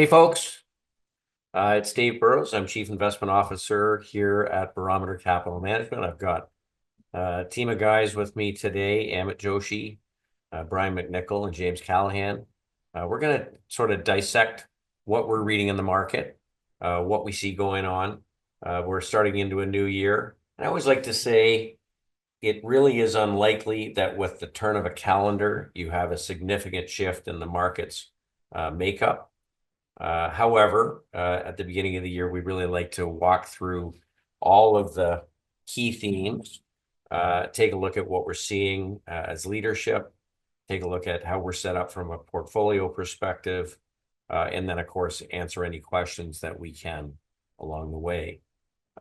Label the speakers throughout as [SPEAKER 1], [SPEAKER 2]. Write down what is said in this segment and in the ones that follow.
[SPEAKER 1] folks. It's Dave Burrows. I'm Chief Investment Officer here at Barometer Capital Management. I've got a team of guys with me today, Amit Joshi, Brian McNichol, and James Callahan. We're going to sort of dissect what we're reading in the market, what we see going on. We're starting into a new year. And I always like to say it really is unlikely that with the turn of a calendar, you have a significant shift in the market's makeup. However, at the beginning of the year, we really like to walk through all of the key themes, take a look at what we're seeing as leadership, take a look at how we're set up from a portfolio perspective, and then, of course, answer any questions that we can along the way.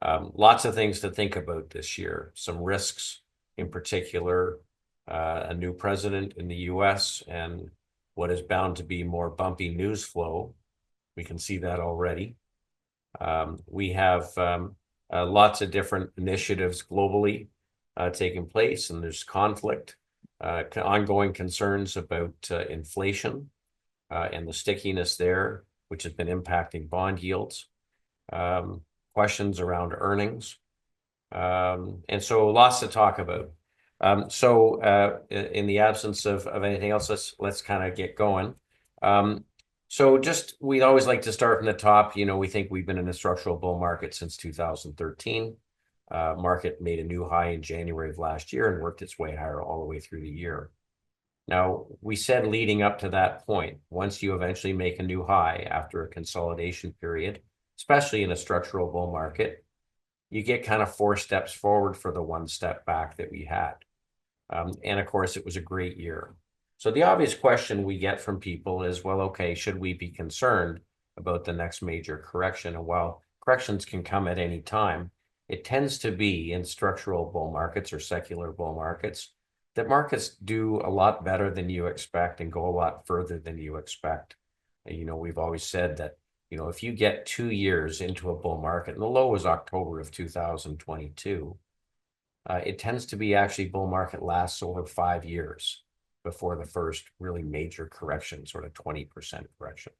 [SPEAKER 1] Lots of things to think about this year, some risks in particular, a new president in the US, and what is bound to be more bumpy news flow. We can see that already. We have lots of different initiatives globally taking place, and there's conflict, ongoing concerns about inflation and the stickiness there, which has been impacting bond yields, questions around earnings. And so lots to talk about. In the absence of anything else, let's kind of get going. So we'd always like to start from the top. We think we've been in a structural bull market since 2013. Market made a new high in January of last year and worked its way higher all the way through the year. Now, we said leading up to that point, once you eventually make a new high after a consolidation period, especially in a structural bull market, you get kind of 4 steps forward for the 1 step back that we had. And of course, it was a great year. So the obvious question we get from people is, well, okay, should we be concerned about the next major correction? And while corrections can come at any time, it tends to be in structural bull markets or secular bull markets that markets do a lot better than you expect and go a lot further than you expect. We've always said that, if you get 2 years into a bull market, and the low was October of 2022, it tends to be actually bull market lasts over 5 years before the first really major correction, sort of 20% correction.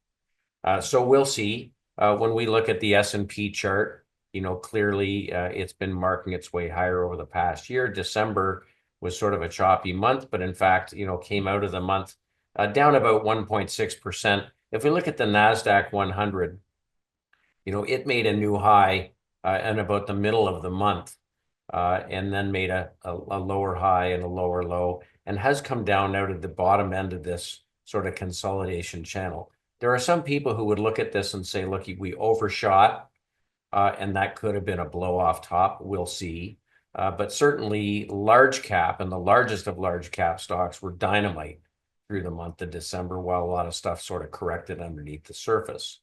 [SPEAKER 1] So we'll see. When we look at the S&P chart, clearly it's been marking its way higher over the past year. December was sort of a choppy month, but in fact, came out of the month down about 1.6%. If we look at the NASDAQ 100, it made a new high in about the middle of the month, and then made a lower high and a lower low, and has come down now to the bottom end of this sort of consolidation channel. There are some people who would look at this and say, look, we overshot, and that could have been a blow off top. We'll see. But certainly large cap and the largest of large cap stocks were dynamite through the month of December, while a lot of stuff sort of corrected underneath the surface.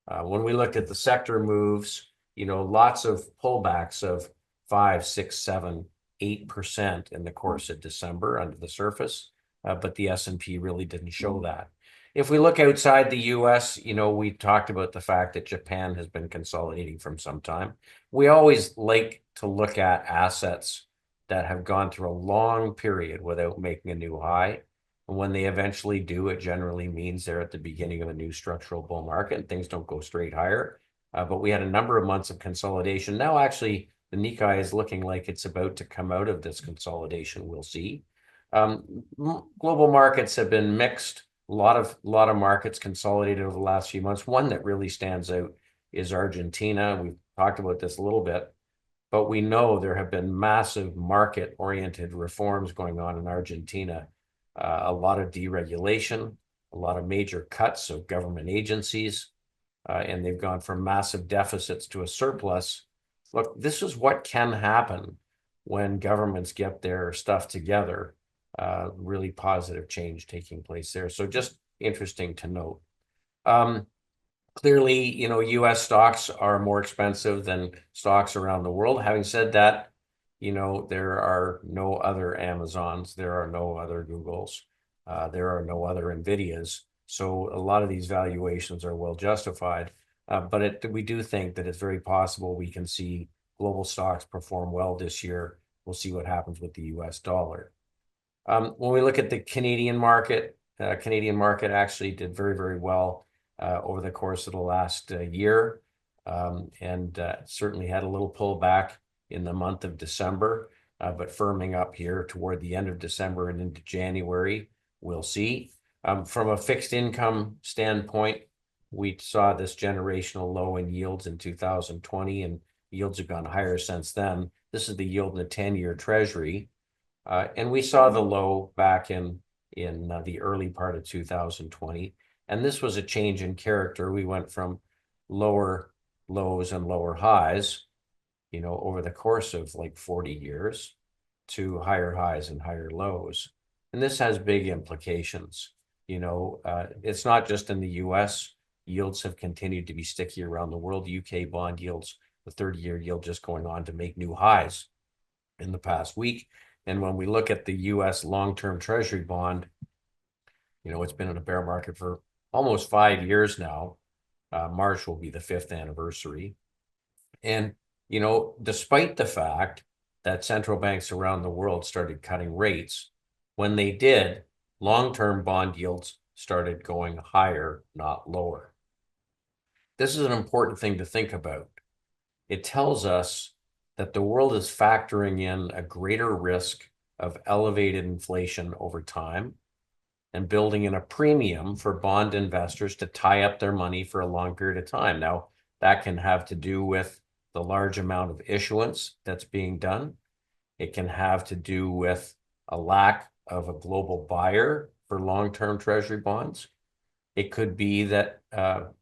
[SPEAKER 1] When we looked at the sector moves, lots of pullbacks of 5, 6, 7, 8% in the course of December under the surface, but the S&P really didn't show that. If we look outside the US, we talked about the fact that Japan has been consolidating from some time. We always like to look at assets that have gone through a long period without making a new high. And when they eventually do, it generally means they're at the beginning of a new structural bull market and things don't go straight higher. But we had a number of months of consolidation. Now, actually, the Nikkei is looking like it's about to come out of this consolidation. We'll see. Global markets have been mixed. A lot of markets consolidated over the last few months. One that really stands out is Argentina. We've talked about this a little bit, but we know there have been massive market-oriented reforms going on in Argentina. A lot of deregulation, a lot of major cuts of government agencies, and they've gone from massive deficits to a surplus. Look, this is what can happen when governments get their stuff together. Really positive change taking place there. So just interesting to note. Clearly, US stocks are more expensive than stocks around the world. Having said that, there are no other Amazons, there are no other Googles, there are no other Nvidias. So a lot of these valuations are well justified. But we do think that it's very possible we can see global stocks perform well this year. We'll see what happens with the US dollar. When we look at the Canadian market actually did very, very well. over the course of the last year, and certainly had a little pullback in the month of December, but firming up here toward the end of December and into January. We'll see. From a fixed income standpoint, we saw this generational low in yields in 2020, and yields have gone higher since then. This is the yield in the 10-year Treasury. And we saw the low back in the early part of 2020. And this was a change in character. We went from lower lows and lower highs, over the course of like 40 years to higher highs and higher lows. And this has big implications. It's not just in the US. Yields have continued to be sticky around the world. UK bond yields, the 30-year yield just going on to make new highs in the past week. And when we look at the US long-term Treasury bond, it's been in a bear market for almost 5 years now. March will be the 5th anniversary. And, despite the fact that central banks around the world started cutting rates, when they did, long-term bond yields started going higher, not lower. This is an important thing to think about. It tells us that the world is factoring in a greater risk of elevated inflation over time and building in a premium for bond investors to tie up their money for a long period of time. Now, that can have to do with the large amount of issuance that's being done. It can have to do with a lack of a global buyer for long-term Treasury bonds. It could be that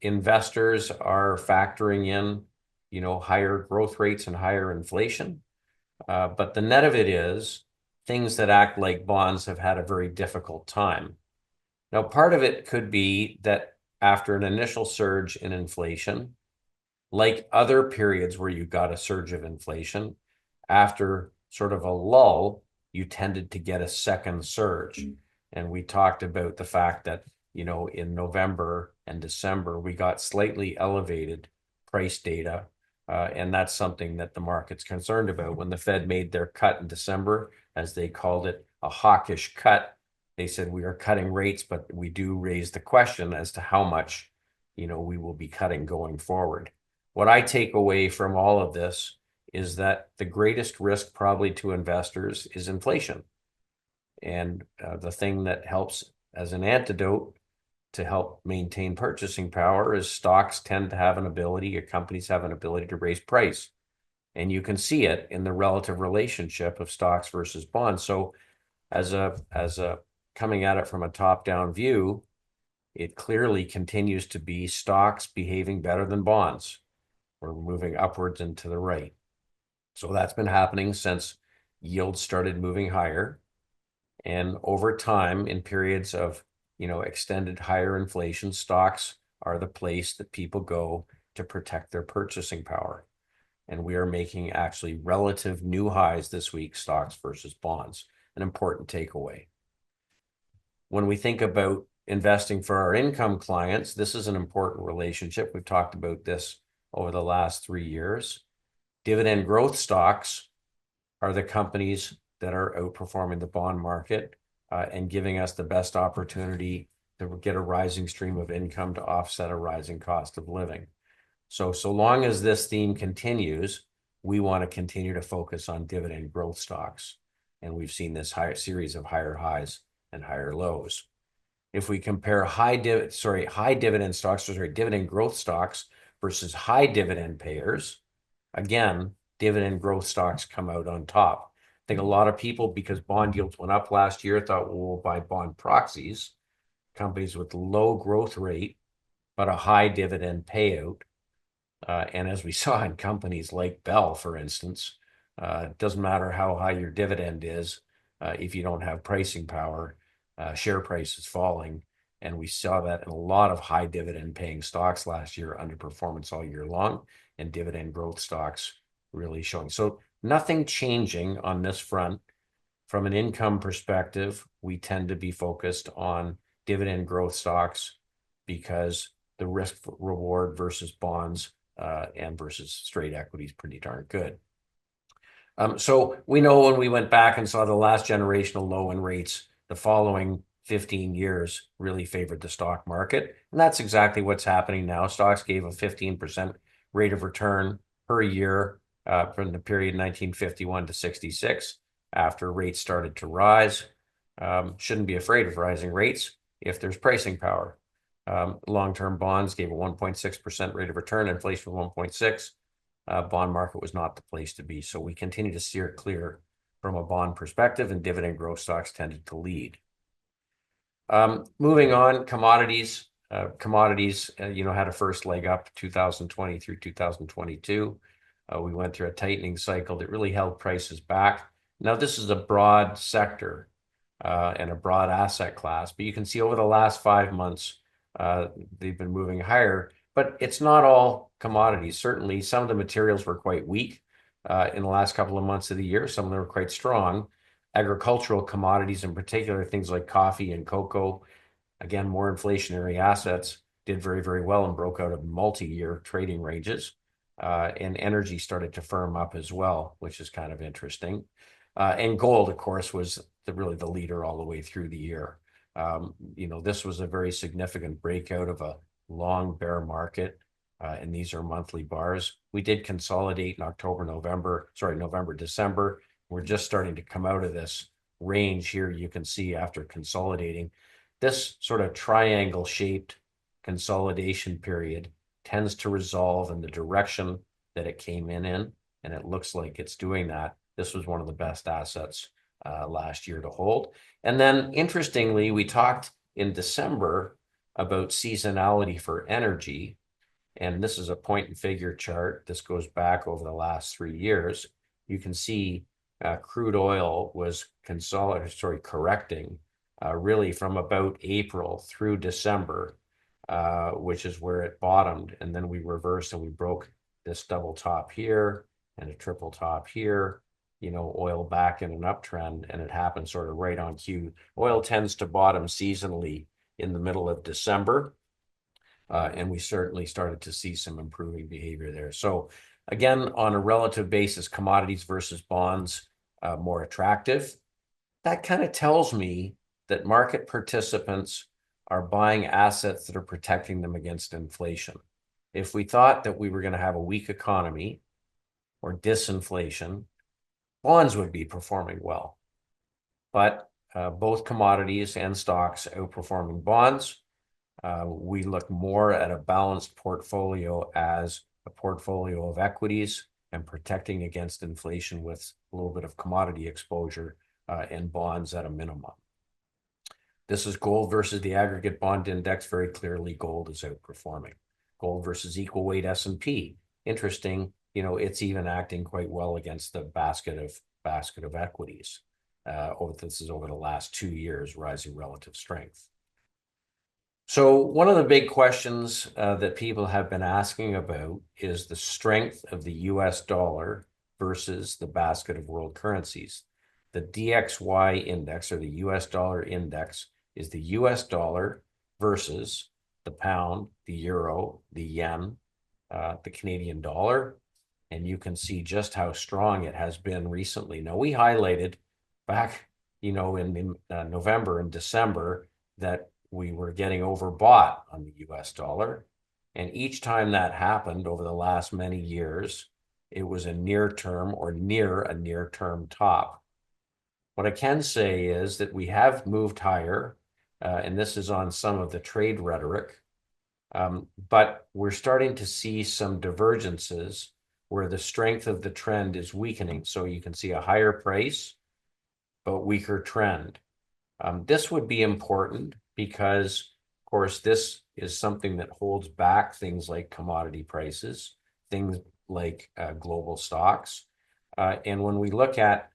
[SPEAKER 1] investors are factoring in, higher growth rates and higher inflation. But the net of it is things that act like bonds have had a very difficult time. Now, part of it could be that after an initial surge in inflation, like other periods where you got a surge of inflation, after sort of a lull, you tended to get a second surge. And we talked about the fact that, in November and December, we got slightly elevated price data. And that's something that the market's concerned about. When the Fed made their cut in December, as they called it, a hawkish cut, they said we are cutting rates, but we do raise the question as to how much, we will be cutting going forward. What I take away from all of this is that the greatest risk probably to investors is inflation. And the thing that helps as an antidote to help maintain purchasing power is stocks tend to have an ability, or companies have an ability to raise price. And you can see it in the relative relationship of stocks versus bonds. So as a coming at it from a top-down view, it clearly continues to be stocks behaving better than bonds. We're moving upwards and to the right. So that's been happening since yields started moving higher. And over time, in periods of extended higher inflation, stocks are the place that people go to protect their purchasing power. And we are making actually relative new highs this week, stocks versus bonds, an important takeaway. When we think about investing for our income clients, this is an important relationship. We've talked about this over the last 3 years. Dividend growth stocks are the companies that are outperforming the bond market and giving us the best opportunity to get a rising stream of income to offset a rising cost of living. So long as this theme continues, we want to continue to focus on dividend growth stocks. And we've seen this series of higher highs and higher lows. If we compare dividend growth stocks versus high dividend payers, again, dividend growth stocks come out on top. I think a lot of people, because bond yields went up last year, thought, well, we'll buy bond proxies, companies with low growth rate, but a high dividend payout. And as we saw in companies like Bell, for instance, it doesn't matter how high your dividend is, if you don't have pricing power, share price is falling. And we saw that in a lot of high dividend paying stocks last year, underperformance all year long, and dividend growth stocks really showing. So nothing changing on this front. From an income perspective, we tend to be focused on dividend growth stocks because the risk reward versus bonds and versus straight equity is pretty darn good. So we know when we went back and saw the last generational low in rates, the following 15 years really favored the stock market. And that's exactly what's happening now. Stocks gave a 15% rate of return per year from the period 1951 to 66 after rates started to rise. Shouldn't be afraid of rising rates if there's pricing power. Long-term bonds gave a 1.6% rate of return, inflation was 1.6. Bond market was not the place to be. So we continue to steer clear from a bond perspective, and dividend growth stocks tended to lead. Moving on, commodities. Commodities, had a first leg up 2020 through 2022. We went through a tightening cycle that really held prices back. Now, this is a broad sector and a broad asset class, but you can see over the last 5 months, they've been moving higher, but it's not all commodities. Certainly, some of the materials were quite weak in the last couple of months of the year. Some of them were quite strong. Agricultural commodities, in particular, things like coffee and cocoa, again, more inflationary assets, did very, very well and broke out of multi-year trading ranges. And energy started to firm up as well, which is kind of interesting. And gold, of course, was really the leader all the way through the year. This was a very significant breakout of a long bear market, and these are monthly bars. We did consolidate in November, December. We're just starting to come out of this range here. You can see after consolidating, this sort of triangle-shaped consolidation period tends to resolve in the direction that it came in, and it looks like it's doing that. This was one of the best assets last year to hold. And then, interestingly, we talked in December about seasonality for energy, and this is a point and figure chart. This goes back over the last 3 years. You can see crude oil was correcting really from about April through December, which is where it bottomed. And then we reversed and we broke this double top here and a triple top here, oil back in an uptrend, and it happened sort of right on cue. Oil tends to bottom seasonally in the middle of December. And we certainly started to see some improving behavior there. So again, on a relative basis, commodities versus bonds, more attractive. That kind of tells me that market participants are buying assets that are protecting them against inflation. If we thought that we were going to have a weak economy or disinflation, bonds would be performing well. But both commodities and stocks outperforming bonds. We look more at a balanced portfolio as a portfolio of equities and protecting against inflation with a little bit of commodity exposure and bonds at a minimum. This is gold versus the aggregate bond index. Very clearly, gold is outperforming. Gold versus equal weight S&P. Interesting, it's even acting quite well against the basket of equities. This is over the last 2 years, rising relative strength. So one of the big questions that people have been asking about is the strength of the US dollar versus the basket of world currencies. The DXY index, or the US dollar index, is the US dollar versus the pound, the euro, the yen, the Canadian dollar. And you can see just how strong it has been recently. Now, we highlighted back, in November and December that we were getting overbought on the US dollar. And each time that happened over the last many years, it was a near-term or near a near-term top. What I can say is that we have moved higher, and this is on some of the trade rhetoric, but we're starting to see some divergences where the strength of the trend is weakening. So you can see a higher price, but weaker trend. This would be important because, of course, this is something that holds back things like commodity prices, things like global stocks. And when we look at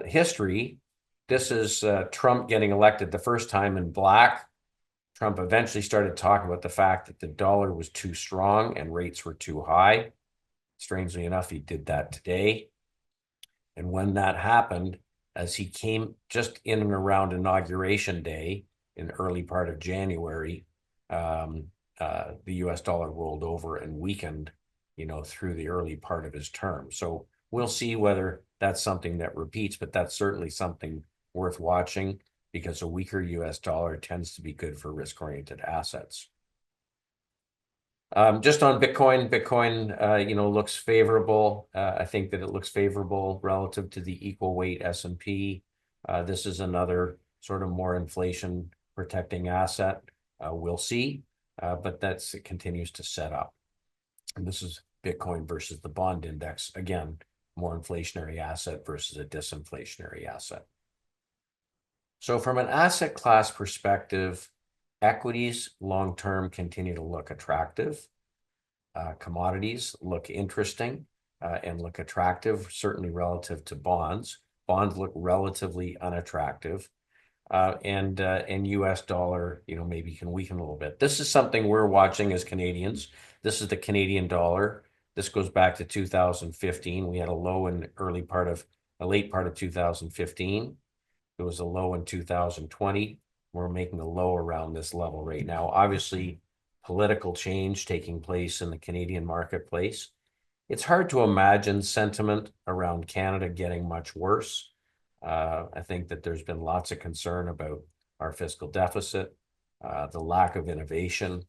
[SPEAKER 1] history, this is Trump getting elected the first time in black. Trump eventually started talking about the fact that the dollar was too strong and rates were too high. Strangely enough, he did that today. And when that happened, as he came just in and around Inauguration Day in the early part of January, the US dollar rolled over and weakened, through the early part of his term. So we'll see whether that's something that repeats, but that's certainly something worth watching. because a weaker US dollar tends to be good for risk-oriented assets. Just on Bitcoin, looks favorable. I think that it looks favorable relative to the equal weight S&P. This is another sort of more inflation protecting asset. We'll see, but it continues to set up. And this is Bitcoin versus the bond index. Again, more inflationary asset versus a disinflationary asset. So from an asset class perspective, equities long-term continue to look attractive. Commodities look interesting and look attractive, certainly relative to bonds. Bonds look relatively unattractive. And US dollar, maybe can weaken a little bit. This is something we're watching as Canadians. This is the Canadian dollar. This goes back to 2015. We had a low in late part of 2015. It was a low in 2020. We're making a low around this level right now. Obviously, political change taking place in the Canadian marketplace. It's hard to imagine sentiment around Canada getting much worse. I think that there's been lots of concern about our fiscal deficit, the lack of innovation,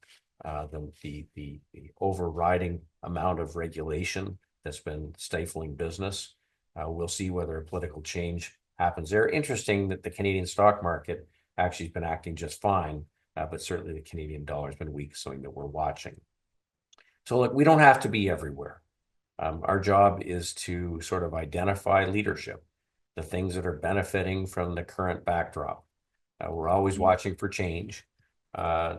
[SPEAKER 1] the overriding amount of regulation that's been stifling business. We'll see whether a political change happens there. Interesting that the Canadian stock market actually has been acting just fine, but certainly the Canadian dollar has been weak, something that we're watching. So look, we don't have to be everywhere. Our job is to sort of identify leadership, the things that are benefiting from the current backdrop. We're always watching for change,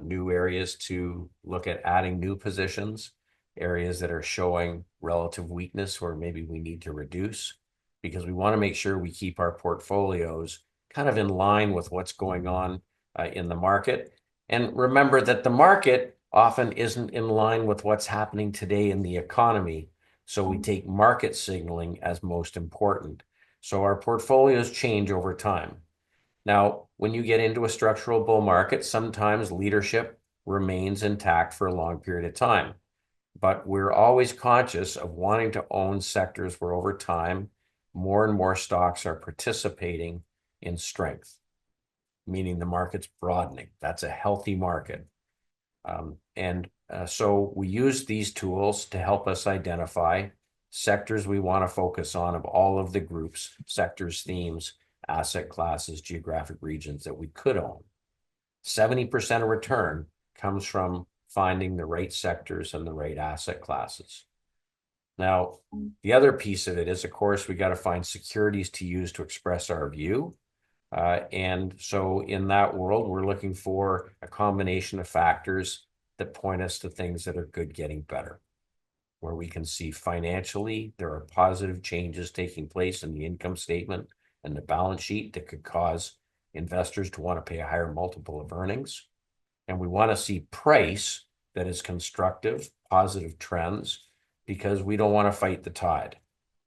[SPEAKER 1] new areas to look at adding new positions, areas that are showing relative weakness or maybe we need to reduce, because we want to make sure we keep our portfolios kind of in line with what's going on in the market. And remember that the market often isn't in line with what's happening today in the economy. So we take market signaling as most important. So our portfolios change over time. Now, when you get into a structural bull market, sometimes leadership remains intact for a long period of time. But we're always conscious of wanting to own sectors where over time, more and more stocks are participating in strength, meaning the market's broadening. That's a healthy market. So we use these tools to help us identify sectors we want to focus on of all of the groups, sectors, themes, asset classes, geographic regions that we could own. 70% of return comes from finding the right sectors and the right asset classes. Now, the other piece of it is, of course, we got to find securities to use to express our view. And so in that world, we're looking for a combination of factors that point us to things that are good getting better, where we can see financially there are positive changes taking place in the income statement and the balance sheet that could cause investors to want to pay a higher multiple of earnings. And we want to see price that is constructive, positive trends, because we don't want to fight the tide.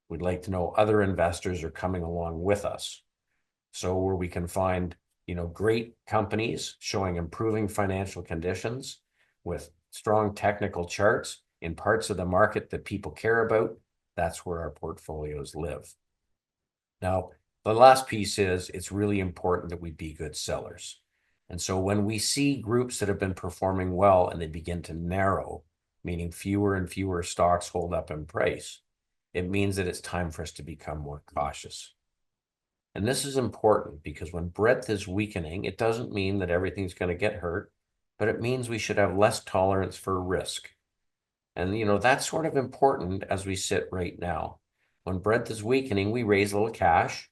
[SPEAKER 1] We'd like to know other investors are coming along with us. So where we can find, great companies showing improving financial conditions with strong technical charts in parts of the market that people care about, that's where our portfolios live. Now, the last piece is it's really important that we be good sellers. And so when we see groups that have been performing well and they begin to narrow, meaning fewer and fewer stocks hold up in price, it means that it's time for us to become more cautious. And this is important because when breadth is weakening, it doesn't mean that everything's going to get hurt, but it means we should have less tolerance for risk. And, that's sort of important as we sit right now. When breadth is weakening, we raise a little cash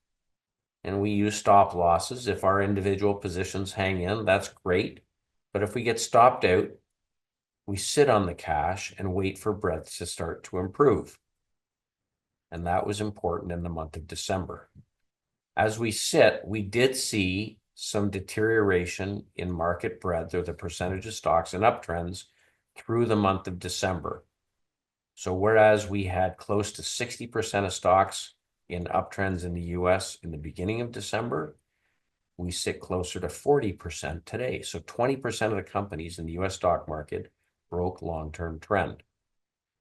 [SPEAKER 1] and we use stop losses. If our individual positions hang in, that's great. But if we get stopped out, we sit on the cash and wait for breadth to start to improve. And that was important in the month of December. As we sit, we did see some deterioration in market breadth, or the percentage of stocks and uptrends through the month of December. So whereas we had close to 60% of stocks in uptrends in the US in the beginning of December, we sit closer to 40% today. So 20% of the companies in the US stock market broke long-term trend.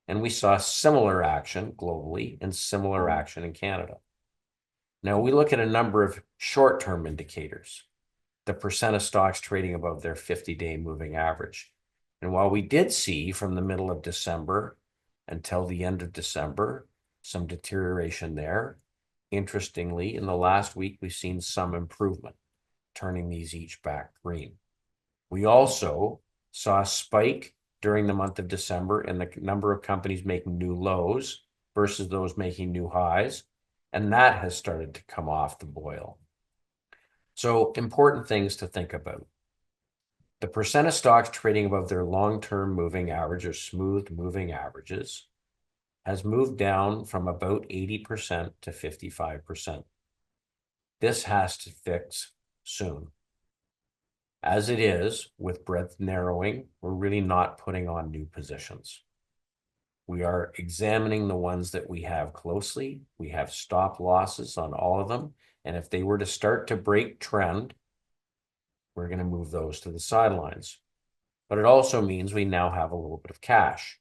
[SPEAKER 1] And we saw similar action globally and similar action in Canada. Now we look at a number of short-term indicators. the percent of stocks trading above their 50-day moving average. And while we did see from the middle of December until the end of December some deterioration there, interestingly, in the last week, we've seen some improvement, turning these each back green. We also saw a spike during the month of December in the number of companies making new lows versus those making new highs, and that has started to come off the boil. So important things to think about. The percent of stocks trading above their long-term moving average or smooth moving averages has moved down from about 80% to 55%. This has to fix soon. As it is, with breadth narrowing, we're really not putting on new positions. We are examining the ones that we have closely. We have stop losses on all of them. And if they were to start to break trend, we're going to move those to the sidelines. But it also means we now have a little bit of cash.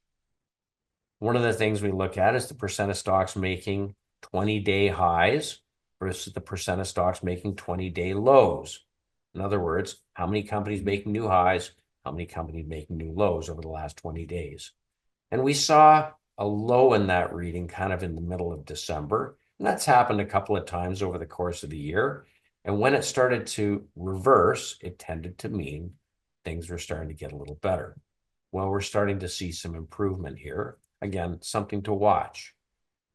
[SPEAKER 1] One of the things we look at is the percent of stocks making 20-day highs versus the percent of stocks making 20-day lows. In other words, how many companies making new highs, how many companies making new lows over the last 20 days. And we saw a low in that reading kind of in the middle of December. And that's happened a couple of times over the course of the year. And when it started to reverse, it tended to mean things were starting to get a little better. Well, we're starting to see some improvement here. Again, something to watch.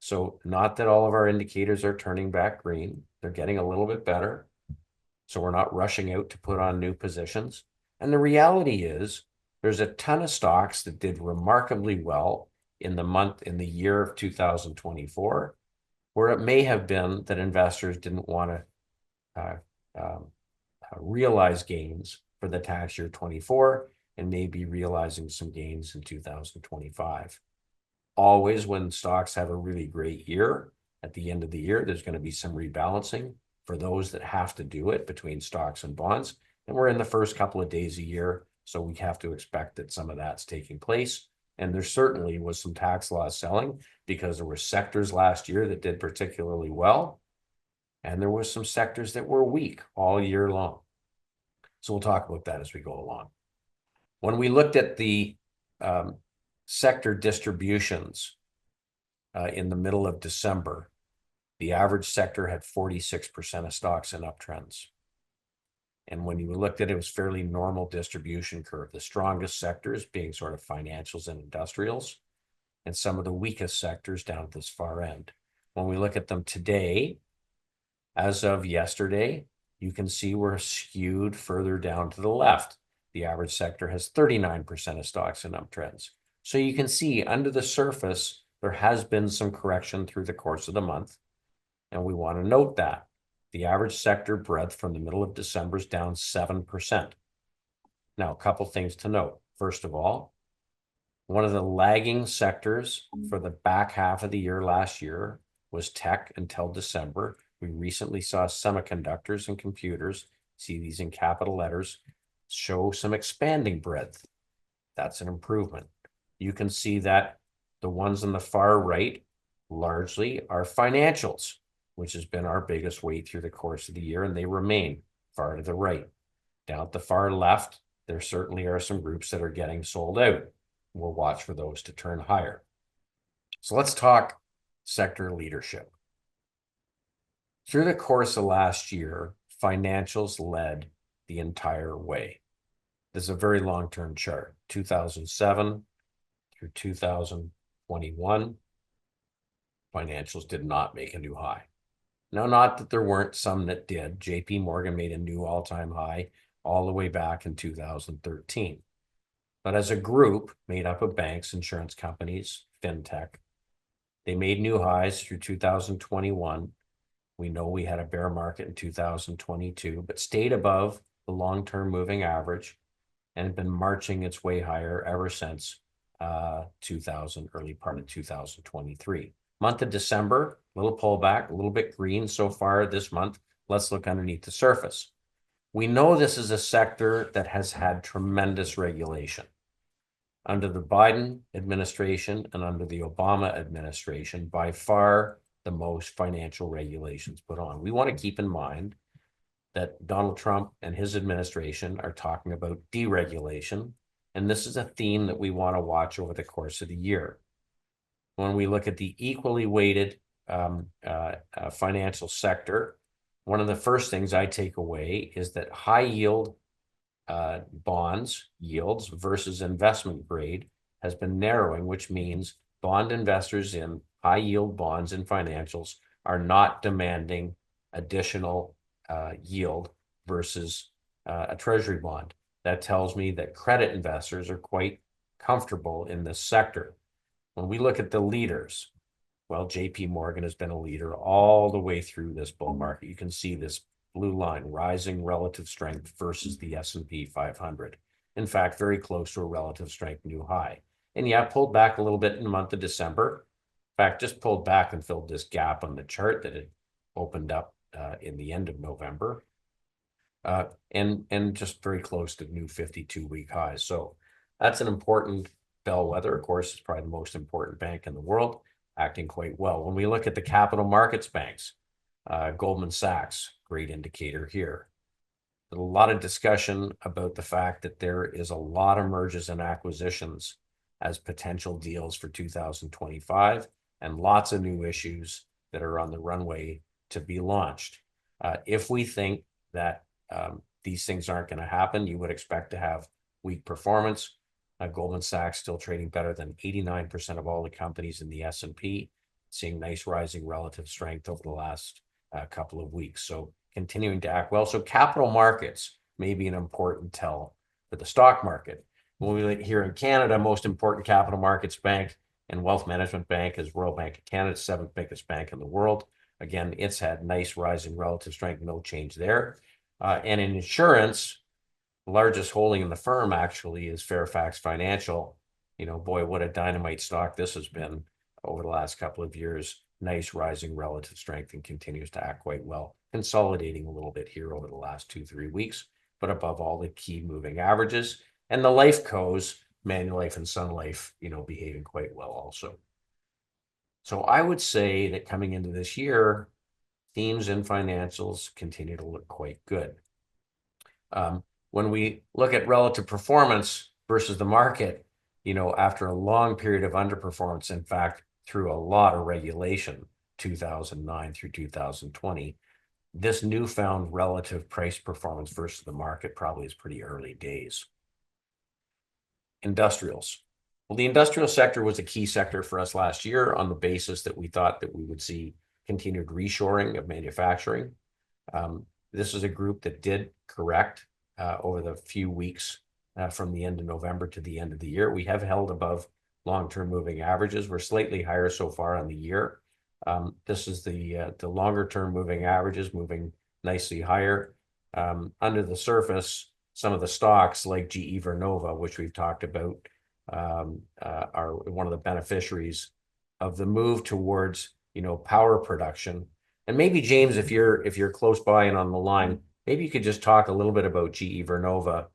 [SPEAKER 1] So not that all of our indicators are turning back green. They're getting a little bit better. So we're not rushing out to put on new positions. And the reality is there's a ton of stocks that did remarkably well in the year of 2024, where it may have been that investors didn't want to realize gains for the tax year 24 and maybe realizing some gains in 2025. Always when stocks have a really great year, at the end of the year, there's going to be some rebalancing for those that have to do it between stocks and bonds. And we're in the first couple of days a year, so we have to expect that some of that's taking place. And there certainly was some tax loss selling because there were sectors last year that did particularly well. And there were some sectors that were weak all year long. So we'll talk about that as we go along. When we looked at the sector distributions in the middle of December, the average sector had 46% of stocks in uptrends. And when you looked at it, it was fairly normal distribution curve. The strongest sectors being sort of financials and industrials, and some of the weakest sectors down at this far end. When we look at them today, as of yesterday, you can see we're skewed further down to the left. The average sector has 39% of stocks in uptrends. So you can see under the surface, there has been some correction through the course of the month. And we want to note that the average sector breadth from the middle of December is down 7%. Now, a couple things to note. First of all, one of the lagging sectors for the back half of the year last year was tech until December. We recently saw semiconductors and computers, see these in capital letters, show some expanding breadth. That's an improvement. You can see that the ones on the far right largely are financials, which has been our biggest weight through the course of the year, and they remain far to the right. Down at the far left, there certainly are some groups that are getting sold out. We'll watch for those to turn higher. So let's talk sector leadership. Through the course of last year, financials led the entire way. This is a very long-term chart, 2007 through 2021. Financials did not make a new high. Now, not that there weren't some that did. JP Morgan made a new all-time high all the way back in 2013. But as a group made up of banks, insurance companies, fintech, they made new highs through 2021. We know we had a bear market in 2022, but stayed above the long-term moving average and have been marching its way higher ever since early part of 2023. Month of December, a little pullback, a little bit green so far this month. Let's look underneath the surface. We know this is a sector that has had tremendous regulation. Under the Biden administration and under the Obama administration, by far the most financial regulations put on. We want to keep in mind that Donald Trump and his administration are talking about deregulation. And this is a theme that we want to watch over the course of the year. When we look at the equally weighted financial sector, one of the first things I take away is that high yield bonds yields versus investment grade has been narrowing, which means bond investors in high yield bonds and financials are not demanding additional yield versus a treasury bond. That tells me that credit investors are quite comfortable in this sector. When we look at the leaders, well, JP Morgan has been a leader all the way through this bull market. You can see this blue line, rising relative strength versus the S&P 500. In fact, very close to a relative strength new high. And yeah, pulled back a little bit in the month of December. In fact, just pulled back and filled this gap on the chart that had opened up in the end of November. And just very close to new 52-week highs. So that's an important bellwether. Of course, it's probably the most important bank in the world, acting quite well. When we look at the capital markets banks, Goldman Sachs, great indicator here. A lot of discussion about the fact that there is a lot of mergers and acquisitions as potential deals for 2025, and lots of new issues that are on the runway to be launched. If we think that these things aren't going to happen, you would expect to have weak performance. Goldman Sachs still trading better than 89% of all the companies in the S&P, seeing nice rising relative strength over the last couple of weeks. So continuing to act well. So capital markets may be an important tell for the stock market. When we here in Canada, most important capital markets bank and wealth management bank is Royal Bank of Canada, seventh biggest bank in the world. Again, it's had nice rising relative strength, no change there. And in insurance, the largest holding in the firm actually is Fairfax Financial. You know, boy, what a dynamite stock this has been over the last couple of years. Nice rising relative strength and continues to act quite well, consolidating a little bit here over the last 2-3 weeks, but above all the key moving averages. And the life cos, Manulife and Sun Life, you know, behaving quite well also. So I would say that coming into this year, themes in financials continue to look quite good. When we look at relative performance versus the market, you know, after a long period of underperformance, in fact, through a lot of regulation, 2009 through 2020, this newfound relative price performance versus the market probably is pretty early days. Industrials. Well, the industrial sector was a key sector for us last year on the basis that we thought that we would see continued reshoring of manufacturing. This is a group that did correct over the few weeks from the end of November to the end of the year. We have held above long-term moving averages. We're slightly higher so far on the year. This is the longer-term moving averages moving nicely higher. Under the surface, some of the stocks like GE Vernova, which we've talked about, are one of the beneficiaries of the move towards, you know, power production. And maybe James, if you're close by and on the line, maybe you could just talk a little bit about GE Vernova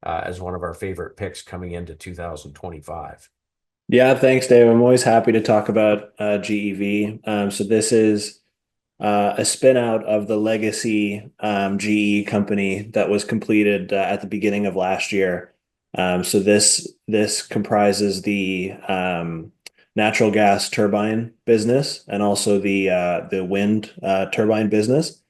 [SPEAKER 1] as one of our favorite picks coming into 2025.
[SPEAKER 2] Yeah, thanks, Dave. I'm always happy to talk about GEV. So this is a spin out of the legacy GE company that was completed at the beginning of last year. So this comprises the natural gas turbine business and also the wind turbine business.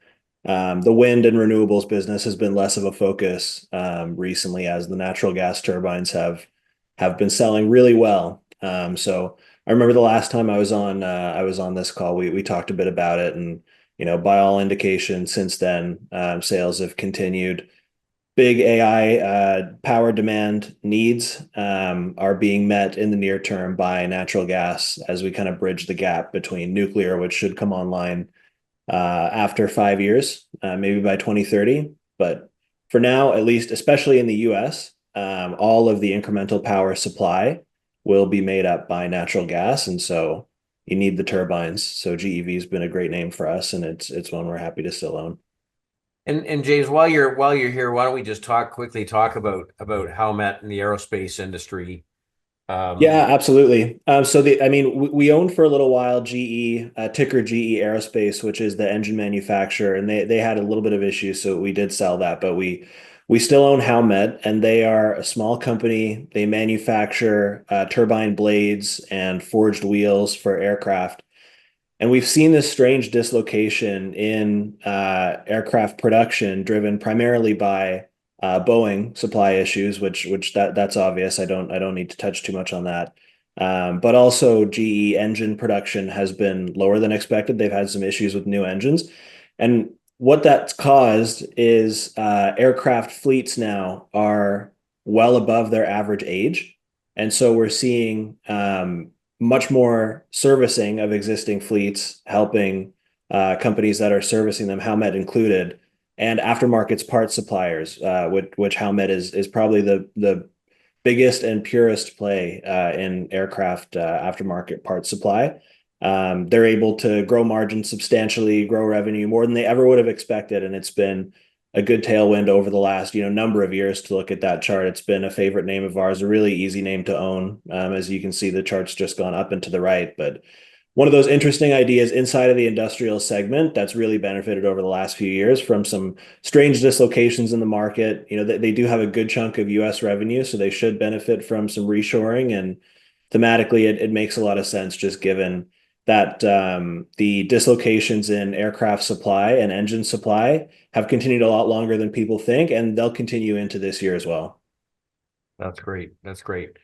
[SPEAKER 2] The wind and renewables business has been less of a focus recently, as the natural gas turbines have been selling really well. So I remember the last time I was on this call, we talked a bit about it, and you know, by all indications, since then, sales have continued. Big AI power demand needs are being met in the near term by natural gas as we kind of bridge the gap between nuclear, which should come online after 5 years, maybe by 2030. But for now, at least, especially in the US, all of the incremental power supply will be made up by natural gas. And so you need the turbines. So GEV has been a great name for us, and it's one we're happy to still own.
[SPEAKER 1] And James, while you're here, why don't we just quickly talk about Howmet and the aerospace industry? Um,
[SPEAKER 2] Yeah, absolutely. I mean, we owned for a little while GE, ticker GE Aerospace, which is the engine manufacturer, and they had a little bit of issues, so we did sell that. But we still own Howmet, and they are a small company. They manufacture turbine blades and forged wheels for aircraft. And we've seen this strange dislocation in aircraft production, driven primarily by Boeing supply issues, which that's obvious. I don't need to touch too much on that. But also GE engine production has been lower than expected. They've had some issues with new engines, and what that's caused is aircraft fleets now are well above their average age, and so we're seeing much more servicing of existing fleets, helping companies that are servicing them, Howmet included, and aftermarkets parts suppliers, which Howmet is probably the biggest and purest play in aircraft aftermarket parts supply. They're able to grow margins substantially, grow revenue more than they ever would have expected, and it's been a good tailwind over the last number of years. To look at that chart, it's been a favorite name of ours, a really easy name to own. As you can see, the chart's just gone up and to the right, but one of those interesting ideas inside of the industrial segment that's really benefited over the last few years from some strange dislocations in the market. They do have a good chunk of US revenue, so they should benefit from some reshoring. And thematically, it makes a lot of sense just given that the dislocations in aircraft supply and engine supply have continued a lot longer than people think, and they'll continue into this year as well.
[SPEAKER 1] that's great. That's great.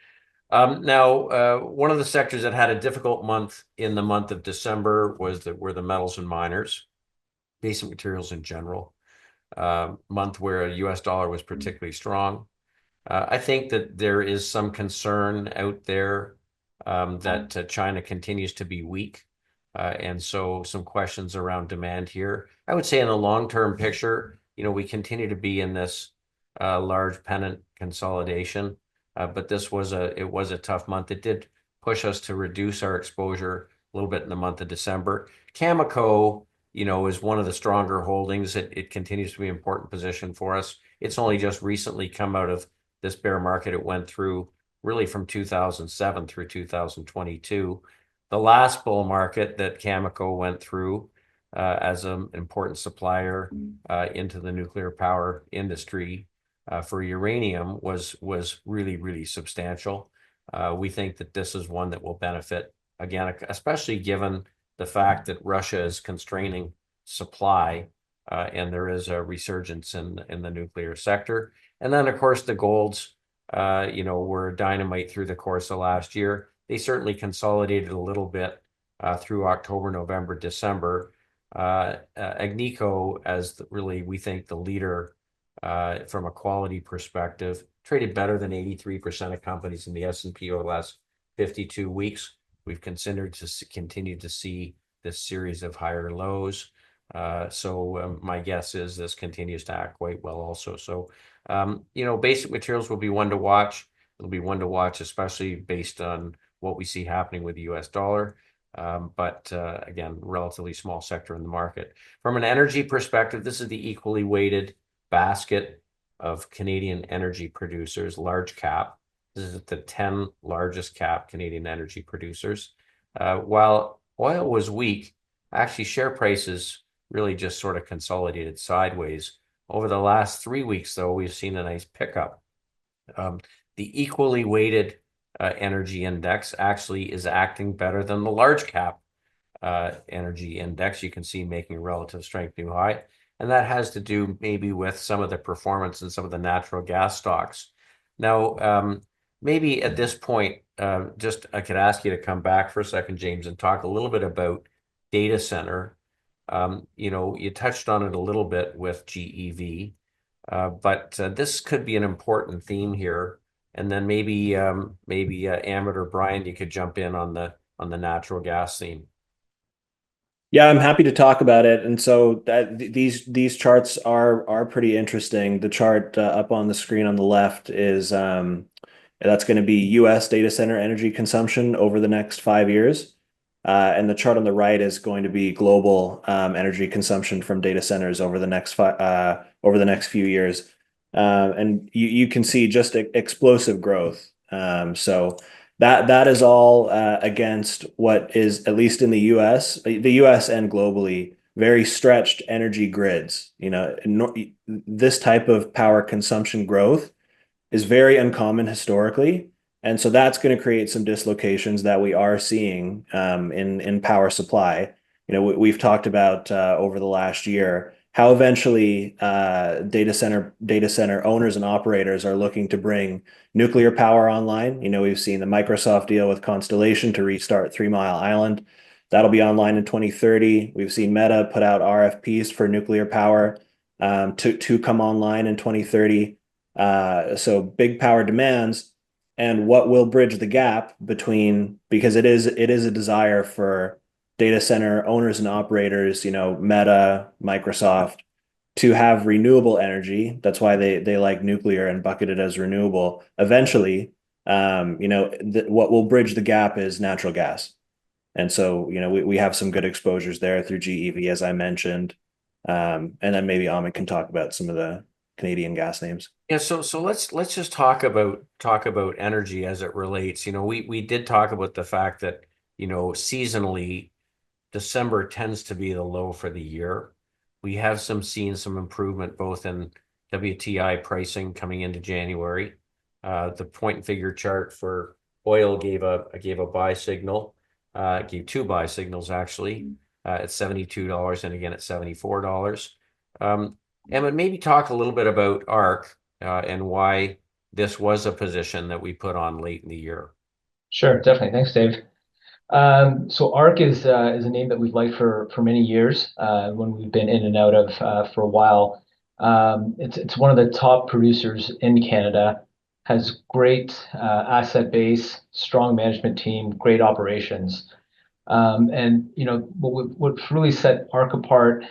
[SPEAKER 1] Now, one of the sectors that had a difficult month in the month of December were the metals and miners, basic materials in general. Month where a U.S. dollar was particularly strong. I think that there is some concern out there that China continues to be weak. And so some questions around demand here. I would say in the long-term picture, we continue to be in this large pennant consolidation. But it was a tough month. It did push us to reduce our exposure a little bit in the month of December. Cameco, is one of the stronger holdings. It continues to be an important position for us. It's only just recently come out of this bear market it went through really from 2007 through 2022. The last bull market that Cameco went through as an important supplier into the nuclear power industry for uranium was really, really substantial. We think that this is one that will benefit again, especially given the fact that Russia is constraining supply and there is a resurgence in the nuclear sector. And then, of course, the golds, were dynamite through the course of last year. They certainly consolidated a little bit through October, November, December. Agnico, as really, we think, the leader from a quality perspective, traded better than 83% of companies in the S&P over the last 52 weeks. We've considered to continue to see this series of higher lows. So my guess is this continues to act quite well also. So, basic materials will be one to watch. It'll be one to watch, especially based on what we see happening with the US dollar. But again, relatively small sector in the market. From an energy perspective, this is the equally weighted basket of Canadian energy producers, large cap. This is the 10 largest cap Canadian energy producers. While oil was weak, actually share prices really just sort of consolidated sideways. Over the last 3 weeks, though, we've seen a nice pickup. The equally weighted energy index actually is acting better than the large cap energy index. You can see making relative strength new high. And that has to do maybe with some of the performance in some of the natural gas stocks. Now, maybe at this point, just I could ask you to come back for a second, James, and talk a little bit about data center. You touched on it a little bit with GEV, but this could be an important theme here. And then maybe Amit or Brian, you could jump in on the natural gas theme.
[SPEAKER 2] Yeah, I'm happy to talk about it. And so these charts are pretty interesting. The chart up on the screen on the left is that's going to be U.S. data center energy consumption over the next 5 years. And the chart on the right is going to be global energy consumption from data centers over the next few years. And you can see just explosive growth. So that is all against what is, at least in the US and globally, very stretched energy grids. This type of power consumption growth is very uncommon historically. And so that's going to create some dislocations that we are seeing in power supply. We've talked about over the last year how eventually data center owners and operators are looking to bring nuclear power online. We've seen the Microsoft deal with Constellation to restart 3 Mile Island. That'll be online in 2030. We've seen Meta put out RFPs for nuclear power to come online in 2030. So big power demands, and what will bridge the gap between, because it is a desire for data center owners and operators, Meta, Microsoft, to have renewable energy. That's why they like nuclear and bucket it as renewable. Eventually, what will bridge the gap is natural gas. And so, we have some good exposures there through GEV, as I mentioned. And then maybe Amit can talk about some of the Canadian gas names.
[SPEAKER 1] Yeah, so let's just talk about energy as it relates. We did talk about the fact that, seasonally December tends to be the low for the year. We have seen some improvement both in WTI pricing coming into January. The point and figure chart for oil gave a buy signal. Gave two buy signals actually at $72 and again at $74. And maybe talk a little bit about ARC and why this was a position that we put on late in the year.
[SPEAKER 3] Sure, definitely. Thanks, Dave. So ARC is a name that we've liked for many years when we've been in and out of for a while. It's one of the top producers in Canada, has great asset base, strong management team, great operations. And what really set ARC apart,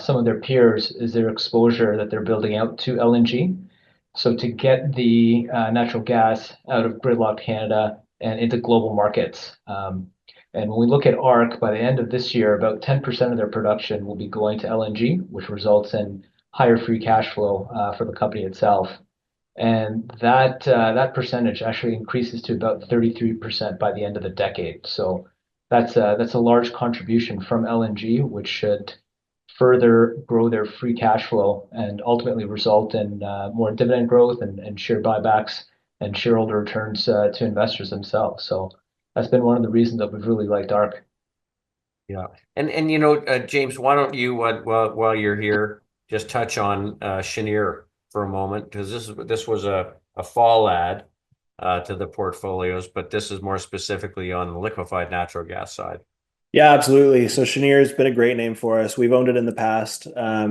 [SPEAKER 3] some of their peers, is their exposure that they're building out to LNG. So to get the natural gas out of gridlocked Canada and into global markets. And when we look at ARC, by the end of this year, about 10% of their production will be going to LNG, which results in higher free cash flow for the company itself. And that percentage actually increases to about 33% by the end of the decade. So that's a large contribution from LNG, which should further grow their free cash flow and ultimately result in more dividend growth and share buybacks and shareholder returns to investors themselves. So that's been one of the reasons that we've really liked ARC.
[SPEAKER 1] Yeah. And James, why don't you, while you're here, just touch on Cheniere for a moment, because this was a fall add to the portfolios, but this is more specifically on the liquefied natural gas side.
[SPEAKER 2] Yeah, absolutely. So Cheniere has been a great name for us. We've owned it in the past.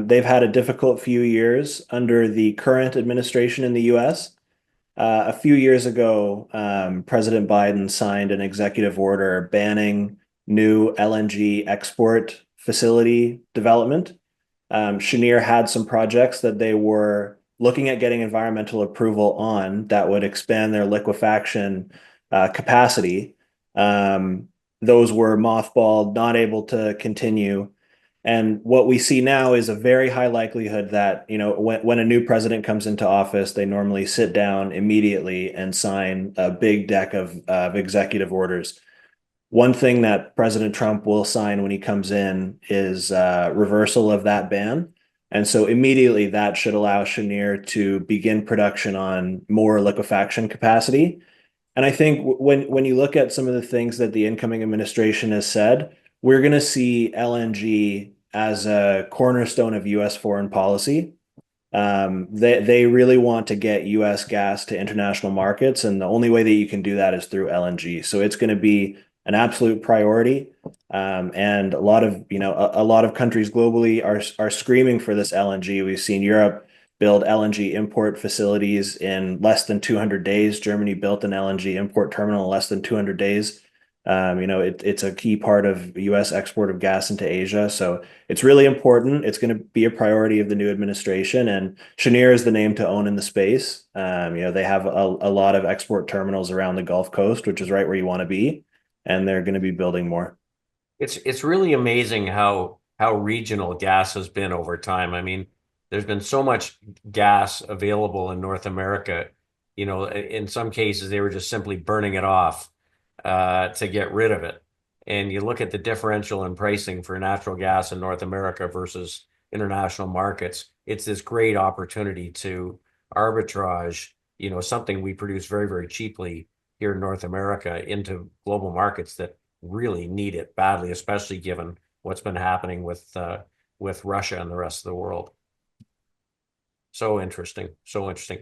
[SPEAKER 2] They've had a difficult few years under the current administration in the US. A few years ago, President Biden signed an executive order banning new LNG export facility development. Cheniere had some projects that they were looking at getting environmental approval on that would expand their liquefaction capacity. Those were mothballed, not able to continue. And what we see now is a very high likelihood that, when a new president comes into office, they normally sit down immediately and sign a big deck of executive orders. One thing that President Trump will sign when he comes in is reversal of that ban. And so immediately that should allow Cheniere to begin production on more liquefaction capacity. And I think when you look at some of the things that the incoming administration has said, we're going to see LNG as a cornerstone of US foreign policy. They really want to get US gas to international markets, and the only way that you can do that is through LNG. So it's going to be an absolute priority. And a lot of countries globally are screaming for this LNG. We've seen Europe build LNG import facilities in less than 200 days. Germany built an LNG import terminal in less than 200 days. It's a key part of US export of gas into Asia. So it's really important. It's going to be a priority of the new administration, and Cheniere is the name to own in the space. They have a lot of export terminals around the Gulf Coast, which is right where you want to be, and they're going to be building more.
[SPEAKER 1] It's really amazing how regional gas has been over time. I mean, there's been so much gas available in North America. in some cases they were just simply burning it off to get rid of it. And you look at the differential in pricing for natural gas in North America versus international markets, it's this great opportunity to arbitrage, something we produce very, very cheaply here in North America into global markets that really need it badly, especially given what's been happening with Russia and the rest of the world. So interesting, so interesting.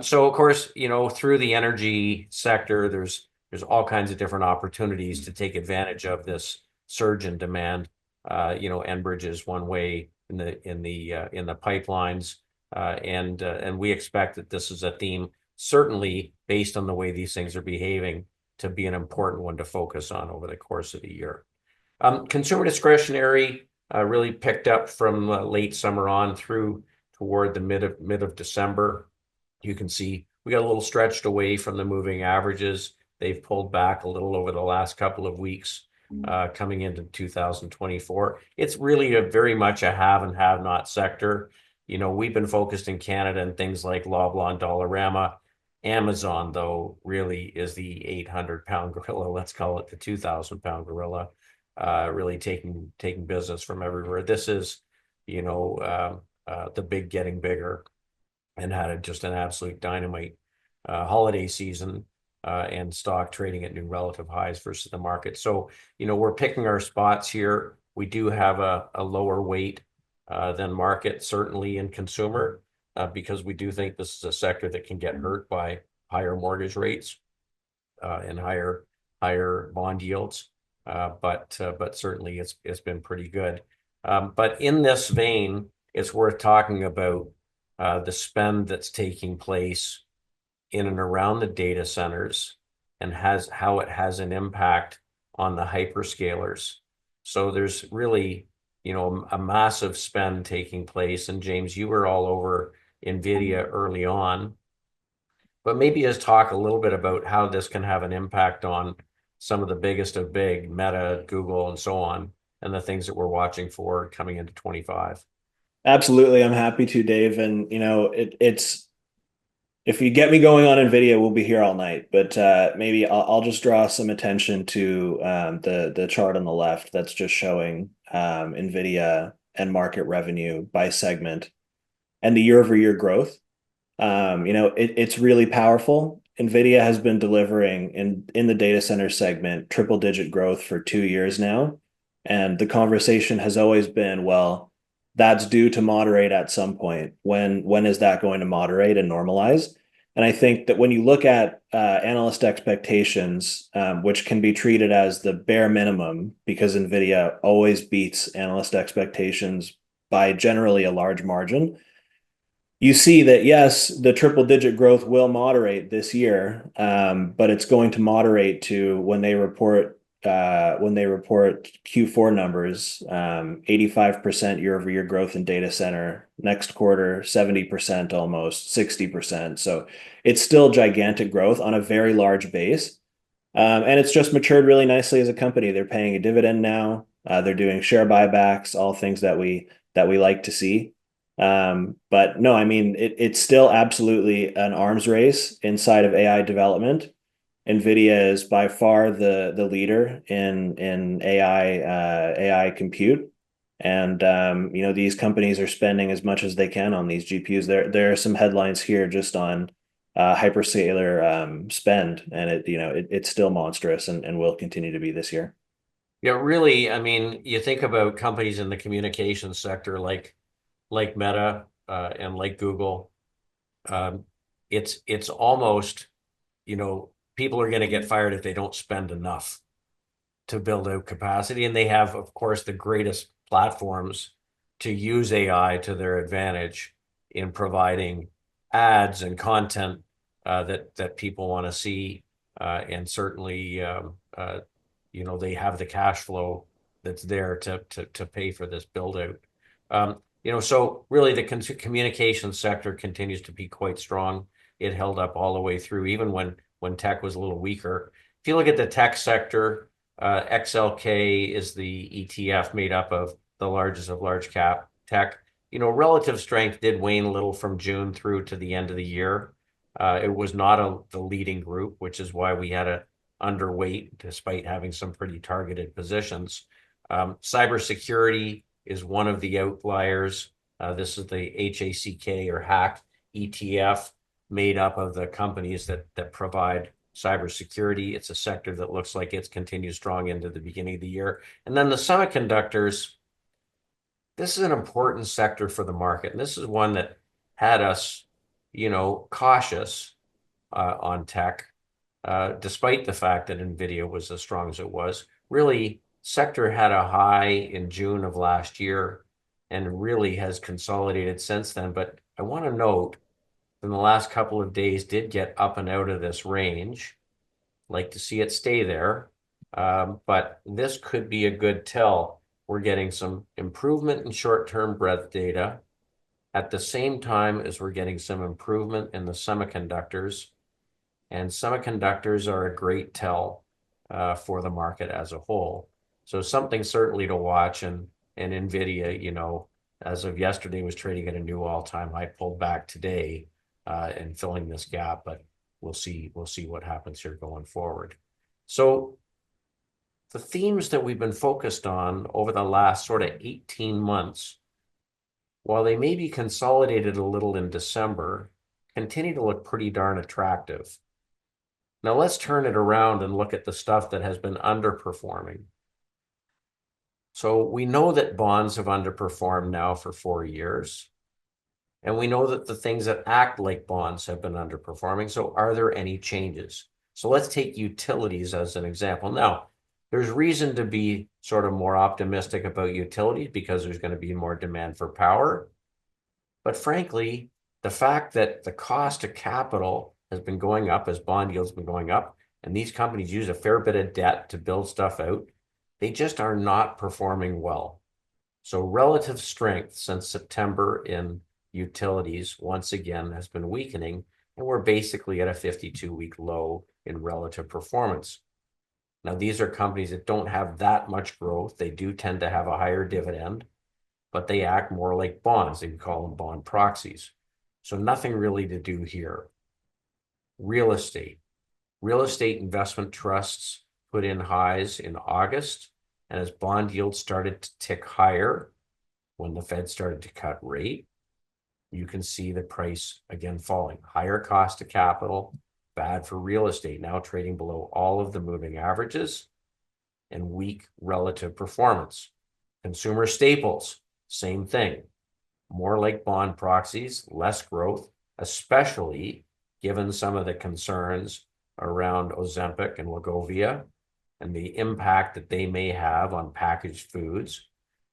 [SPEAKER 1] So of course, through the energy sector, there's all kinds of different opportunities to take advantage of this surge in demand. Enbridge is one way in the pipelines, and we expect that this is a theme, certainly based on the way these things are behaving, to be an important one to focus on over the course of the year. Consumer discretionary really picked up from late summer on through toward the mid of December. You can see we got a little stretched away from the moving averages. They've pulled back a little over the last couple of weeks coming into 2024. It's really very much a have and have not sector. We've been focused in Canada and things like Loblaw and Dollarama. Amazon, though, really is the 800-pound gorilla. Let's call it the 2,000-pound gorilla, really taking business from everywhere. This is, the big getting bigger, and had just an absolute dynamite holiday season and stock trading at new relative highs versus the market. So, we're picking our spots here. We do have a lower weight than market, certainly in consumer, because we do think this is a sector that can get hurt by higher mortgage rates and higher bond yields. But certainly it's been pretty good. But in this vein, it's worth talking about the spend that's taking place in and around the data centers and how it has an impact on the hyperscalers. So there's really, a massive spend taking place. And James, you were all over Nvidia early on, but maybe just talk a little bit about how this can have an impact on some of the biggest of big, Meta, Google, and so on, and the things that we're watching for coming into 25.
[SPEAKER 2] Absolutely, I'm happy to, Dave. And it's if you get me going on Nvidia, we'll be here all night. But maybe I'll just draw some attention to the chart on the left that's just showing Nvidia and market revenue by segment and the year-over-year growth. It's really powerful. Nvidia has been delivering in the data center segment triple-digit growth for 2 years now, and the conversation has always been, well, that's due to moderate at some point. When is that going to moderate and normalize? And I think that when you look at analyst expectations, which can be treated as the bare minimum, because Nvidia always beats analyst expectations by generally a large margin, you see that, yes, the triple digit growth will moderate this year, but it's going to moderate to when they report Q4 numbers, 85% year over year growth in data center. Next quarter, 70%, almost 60%. So it's still gigantic growth on a very large base. And it's just matured really nicely as a company. They're paying a dividend now. They're doing share buybacks, all things that we like to see. But no, I mean, it's still absolutely an arms race inside of AI development. Nvidia is by far the leader in AI compute, and these companies are spending as much as they can on these GPUs. There are some headlines here just on hyperscaler spend, and it's still monstrous and will continue to be this year.
[SPEAKER 1] Yeah, really, I mean, you think about companies in the communications sector like Meta and like Google. It's almost, people are going to get fired if they don't spend enough to build out capacity. And they have, of course, the greatest platforms to use AI to their advantage in providing ads and content that people want to see. And certainly, they have the cash flow that's there to pay for this build out. So really the communication sector continues to be quite strong. It held up all the way through, even when tech was a little weaker. If you look at the tech sector, XLK is the ETF made up of the largest of large cap tech. Relative strength did wane a little from June through to the end of the year. It was not the leading group, which is why we had a underweight despite having some pretty targeted positions. Cybersecurity is one of the outliers. This is the HACK or hack ETF made up of the companies that provide cybersecurity. It's a sector that looks like it's continued strong into the beginning of the year. And then the semiconductors, this is an important sector for the market. And this is one that had us, cautious on tech, despite the fact that Nvidia was as strong as it was. Really, sector had a high in June of last year and really has consolidated since then. But I want to note in the last couple of days did get up and out of this range. Like to see it stay there. But this could be a good tell. We're getting some improvement in short-term breadth data at the same time as we're getting some improvement in the semiconductors. And semiconductors are a great tell for the market as a whole. So something certainly to watch. And Nvidia, as of yesterday, was trading at a new all-time high, pulled back today and filling this gap. But we'll see what happens here going forward. So the themes that we've been focused on over the last sort of 18 months, while they may be consolidated a little in December, continue to look pretty darn attractive. Now let's turn it around and look at the stuff that has been underperforming. So we know that bonds have underperformed now for 4 years. And we know that the things that act like bonds have been underperforming. So are there any changes? So let's take utilities as an example. Now, there's reason to be sort of more optimistic about utilities because there's going to be more demand for power. But frankly, the fact that the cost of capital has been going up as bond yields have been going up, and these companies use a fair bit of debt to build stuff out, they just are not performing well. So relative strength since September in utilities once again has been weakening, and we're basically at a 52-week low in relative performance. Now, these are companies that don't have that much growth. They do tend to have a higher dividend, but they act more like bonds. They call them bond proxies. So nothing really to do here. Real estate. Real estate investment trusts put in highs in August, and as bond yields started to tick higher, when the Fed started to cut rate, you can see the price again falling. Higher cost of capital, bad for real estate, now trading below all of the moving averages, and weak relative performance. Consumer staples, same thing. More like bond proxies, less growth, especially given some of the concerns around Ozempic and Wegovy and the impact that they may have on packaged foods.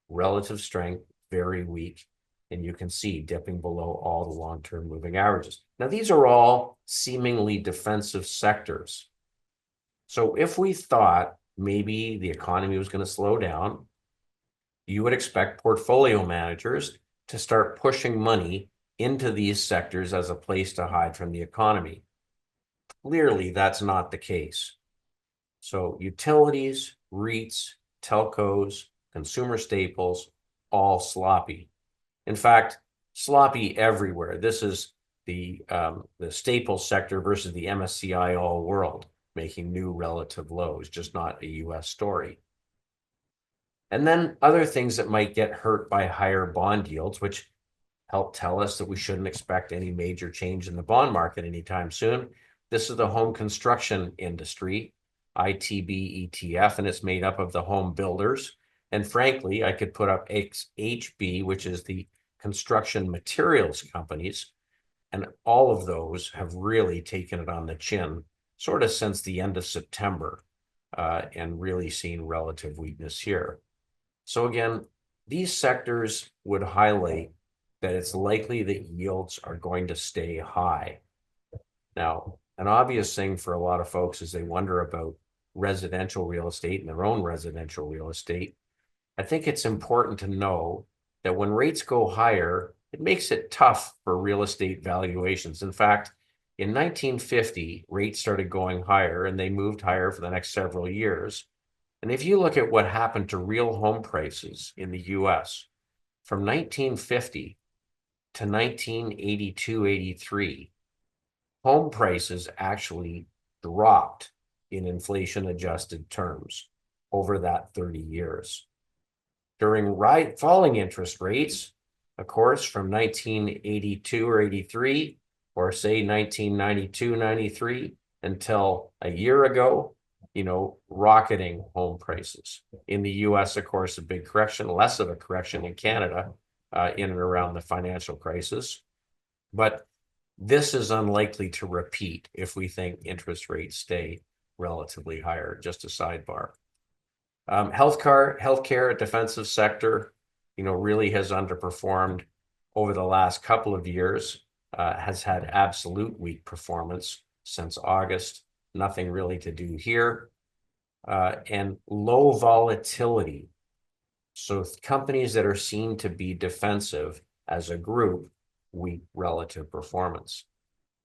[SPEAKER 1] Relative strength, very weak. And you can see dipping below all the long-term moving averages. Now, these are all seemingly defensive sectors. So if we thought maybe the economy was going to slow down, you would expect portfolio managers to start pushing money into these sectors as a place to hide from the economy. Clearly, that's not the case. So utilities, REITs, telcos, consumer staples, all sloppy. In fact, sloppy everywhere. This is the staples sector versus the MSCI All World, making new relative lows, just not a US story. And then other things that might get hurt by higher bond yields, which help tell us that we shouldn't expect any major change in the bond market anytime soon. This is the home construction industry, ITB ETF, and it's made up of the home builders. And frankly, I could put up HB, which is the construction materials companies, and all of those have really taken it on the chin, sort of since the end of September, and really seen relative weakness here. So again, these sectors would highlight that it's likely that yields are going to stay high. Now, an obvious thing for a lot of folks is they wonder about residential real estate and their own residential real estate. I think it's important to know that when rates go higher, it makes it tough for real estate valuations. In fact, in 1950, rates started going higher and they moved higher for the next several years. And if you look at what happened to real home prices in the US from 1950 to 1982, 83, home prices actually dropped in inflation-adjusted terms over that 30 years. During falling interest rates, of course, from 1982 or 83, or say 1992, 93, until a year ago, rocketing home prices. In the US, of course, a big correction, less of a correction in Canada, in and around the financial crisis. But this is unlikely to repeat if we think interest rates stay relatively higher. Just a sidebar. Healthcare, defensive sector, really has underperformed over the last couple of years, has had absolute weak performance since August. Nothing really to do here. And low volatility. So companies that are seen to be defensive as a group, weak relative performance.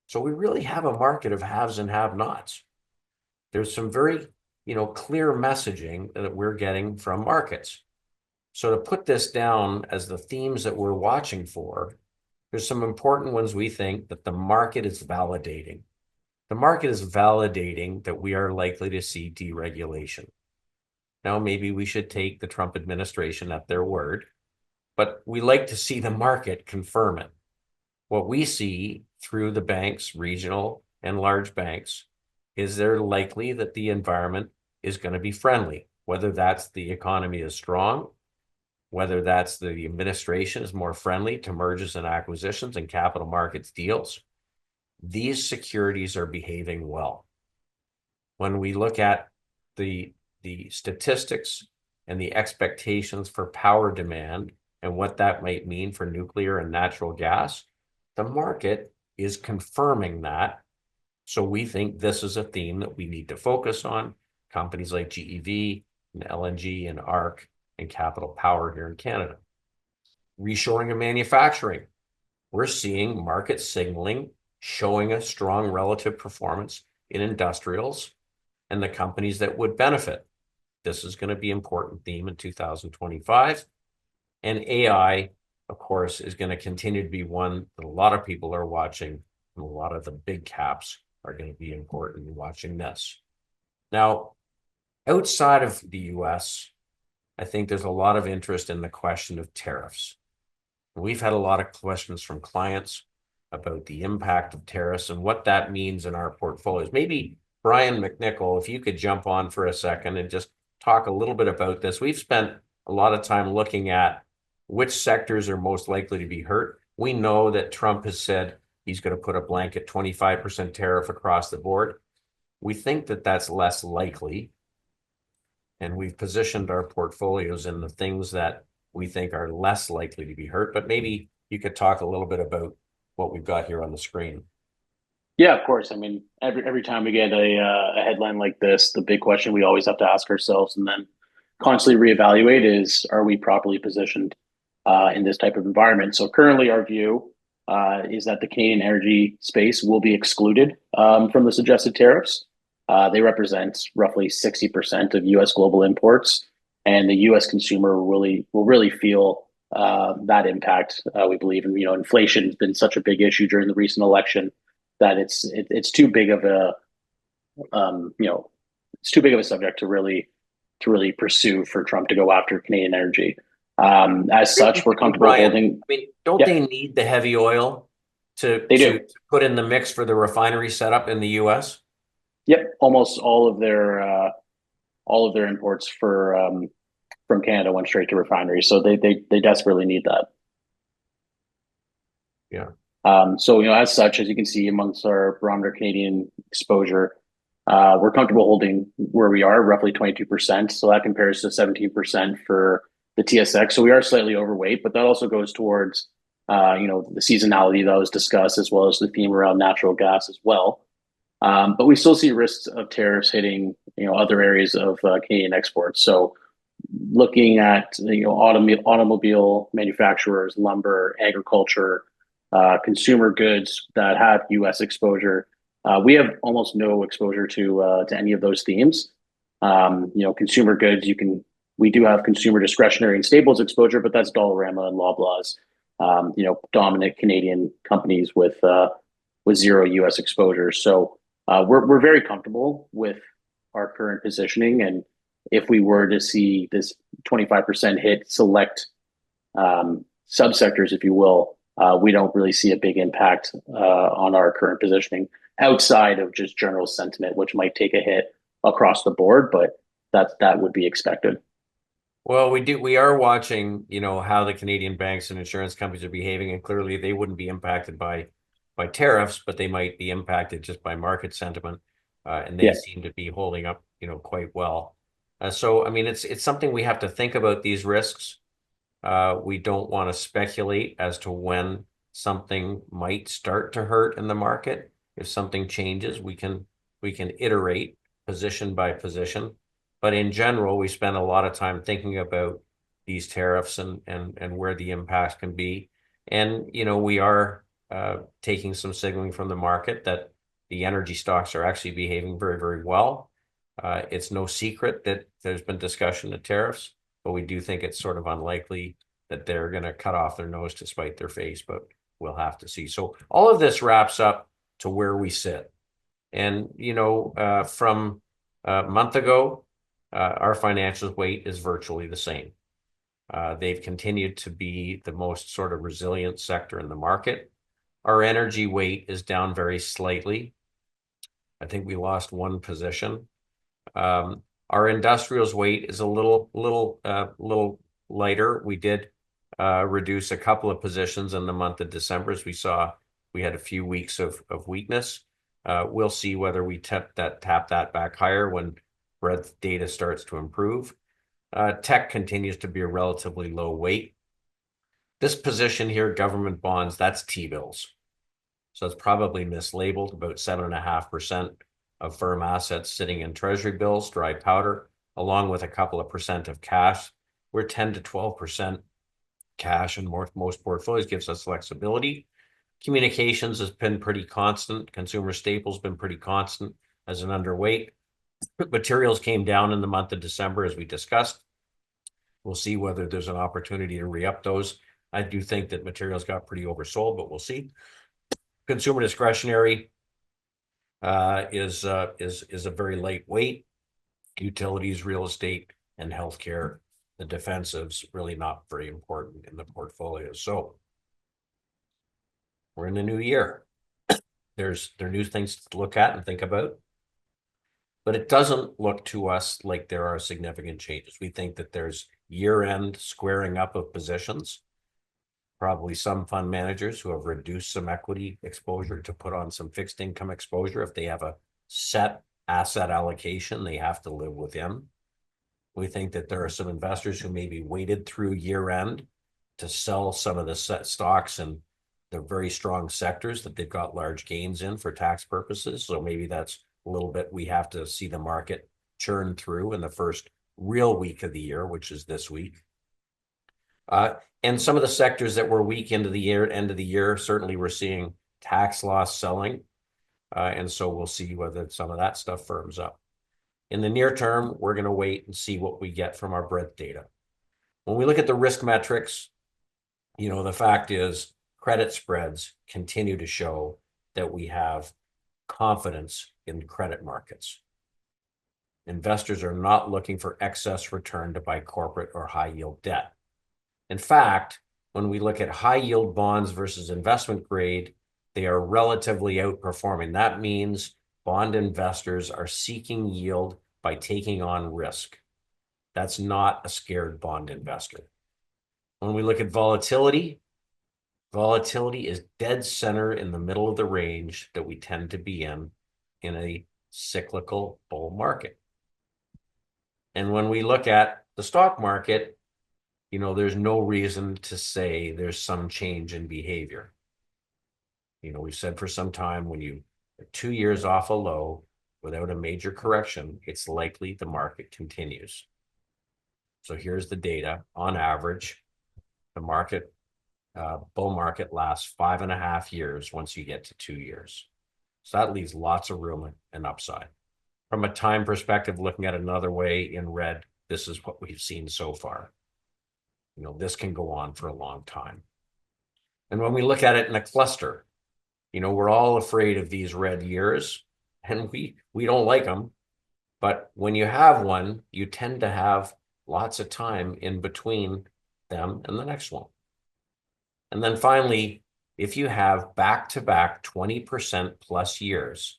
[SPEAKER 1] So we really have a market of haves and have-nots. There's some very clear messaging that we're getting from markets. So to put this down as the themes that we're watching for, there's some important ones we think that the market is validating. The market is validating that we are likely to see deregulation. Now, maybe we should take the Trump administration at their word, but we like to see the market confirm it. What we see through the banks, regional and large banks, is they're likely that the environment is going to be friendly, whether that's the economy is strong, whether that's the administration is more friendly to mergers and acquisitions and capital markets deals. These securities are behaving well. When we look at the statistics and the expectations for power demand and what that might mean for nuclear and natural gas, the market is confirming that. So we think this is a theme that we need to focus on. Companies like GEV and LNG and ARC and Capital Power here in Canada. Reshoring of manufacturing. We're seeing market signaling showing a strong relative performance in industrials and the companies that would benefit. This is going to be an important theme in 2025. And AI, of course, is going to continue to be one that a lot of people are watching, and a lot of the big caps are going to be important in watching this. Now, outside of the US, I think there's a lot of interest in the question of tariffs. We've had a lot of questions from clients about the impact of tariffs and what that means in our portfolios. Maybe Brian McNichol, if you could jump on for a second and just talk a little bit about this. We've spent a lot of time looking at which sectors are most likely to be hurt. We know that Trump has said he's going to put a blanket 25% tariff across the board. We think that that's less likely. And we've positioned our portfolios in the things that we think are less likely to be hurt. But maybe you could talk a little bit about what we've got here on the screen.
[SPEAKER 4] Yeah, of course. I mean, every time we get a headline like this, the big question we always have to ask ourselves and then constantly reevaluate is, are we properly positioned in this type of environment? So currently our view is that the Canadian energy space will be excluded from the suggested tariffs. They represent roughly 60% of US global imports, and the US consumer will really feel that impact, we believe. And, inflation has been such a big issue during the recent election that it's too big of a it's too big of a subject to really pursue for Trump to go after Canadian energy. As such, we're comfortable holding.
[SPEAKER 1] I mean, don't they need the heavy oil to put in the mix for the refinery setup in the US?
[SPEAKER 4] Yep, almost all of their imports from Canada went straight to refineries, so they desperately need that.
[SPEAKER 1] Yeah.
[SPEAKER 4] So, as such, as you can see amongst our Barometer Canadian exposure, we're comfortable holding where we are, roughly 22%. So that compares to 17% for the TSX. So we are slightly overweight, but that also goes towards, the seasonality that was discussed, as well as the theme around natural gas as well. But we still see risks of tariffs hitting, other areas of Canadian exports. So looking at, automobile manufacturers, lumber, agriculture, consumer goods that have U.S. exposure. We have almost no exposure to any of those themes. Consumer goods, we do have consumer discretionary and staples exposure, but that's Dollarama and Loblaws, dominant Canadian companies with with zero US exposure. So we're very comfortable with our current positioning. And if we were to see this 25% hit select subsectors, if you will, we don't really see a big impact on our current positioning outside of just general sentiment, which might take a hit across the board, but that would be expected.
[SPEAKER 1] Well, we are watching, how the Canadian banks and insurance companies are behaving, and clearly they wouldn't be impacted by tariffs, but they might be impacted just by market sentiment, and they
[SPEAKER 4] Yeah.
[SPEAKER 1] seem to be holding up, quite well. So, I mean, it's something we have to think about these risks. We don't want to speculate as to when something might start to hurt in the market. If something changes, we can iterate position by position. But in general, we spend a lot of time thinking about these tariffs and where the impacts can be. And, we are taking some signaling from the market that the energy stocks are actually behaving very, very well. It's no secret that there's been discussion of tariffs, but we do think it's sort of unlikely that they're going to cut off their nose to spite their face, but we'll have to see. So all of this wraps up to where we sit. And, from a month ago, our financials weight is virtually the same. They've continued to be the most sort of resilient sector in the market. Our energy weight is down very slightly. I think we lost one position. Our industrials weight is a little lighter. We did reduce a couple of positions in the month of December as we had a few weeks of weakness. We'll see whether we tap that back higher when breadth data starts to improve. Tech continues to be a relatively low weight. This position here, government bonds, that's T-bills. So it's probably mislabeled, about 7.5% of firm assets sitting in treasury bills, dry powder, along with a couple of percent of cash. We're 10 to 12% cash in most portfolios, gives us flexibility. Communications has been pretty constant. Consumer staples been pretty constant as an underweight. Materials came down in the month of December, as we discussed. We'll see whether there's an opportunity to re-up those. I do think that materials got pretty oversold, but we'll see. Consumer discretionary is a very lightweight. Utilities, real estate, and healthcare. The defensive's really not very important in the portfolio. So we're in the new year. There are new things to look at and think about. But it doesn't look to us like there are significant changes. We think that there's year-end squaring up of positions. Probably some fund managers who have reduced some equity exposure to put on some fixed income exposure. If they have a set asset allocation, they have to live within. We think that there are some investors who maybe waited through year end to sell some of the stocks and the very strong sectors that they've got large gains in for tax purposes. So maybe that's a little bit we have to see the market churn through in the first real week of the year, which is this week. And some of the sectors that were weak into the year, end of the year, certainly we're seeing tax loss selling. And so we'll see whether some of that stuff firms up. In the near term, we're going to wait and see what we get from our breadth data. When we look at the risk metrics, the fact is credit spreads continue to show that we have confidence in credit markets. Investors are not looking for excess return to buy corporate or high yield debt. In fact, when we look at high yield bonds versus investment grade, they are relatively outperforming. That means bond investors are seeking yield by taking on risk. That's not a scared bond investor. When we look at volatility is dead center in the middle of the range that we tend to be in a cyclical bull market. And when we look at the stock market, there's no reason to say there's some change in behavior. We've said for some time when you are 2 years off a low without a major correction, it's likely the market continues. So here's the data. On average, the market, bull market lasts 5.5 years once you get to 2 years. So that leaves lots of room and upside. From a time perspective, looking at another way in red, this is what we've seen so far. This can go on for a long time. And when we look at it in a cluster, You know, we're all afraid of these red years, and we don't like them. But when you have one, you tend to have lots of time in between them and the next one. And then finally, if you have back-to-back 20% plus years,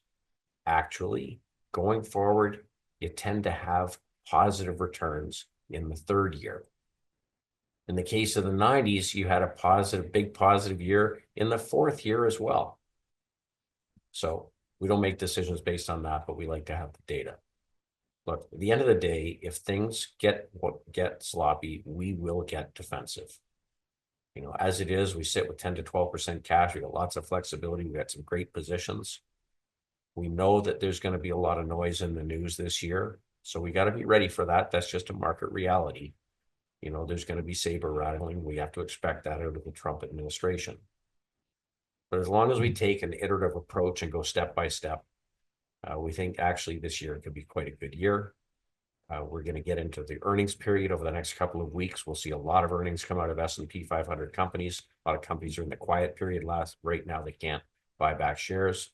[SPEAKER 1] actually going forward, you tend to have positive returns in the third year. In the case of the 90s, you had a big positive year in the fourth year as well. So we don't make decisions based on that, but we like to have the data. Look, at the end of the day, if things get sloppy, we will get defensive. You know, as it is, we sit with 10 to 12% cash. We got lots of flexibility. We got some great positions. We know that there's going to be a lot of noise in the news this year. So we got to be ready for that. That's just a market reality. You know, there's going to be saber rattling. We have to expect that out of the Trump administration. But as long as we take an iterative approach and go step by step, we think actually this year could be quite a good year. We're going to get into the earnings period over the next couple of weeks. We'll see a lot of earnings come out of S&P 500 companies. A lot of companies are in the quiet period. Right now, they can't buy back shares,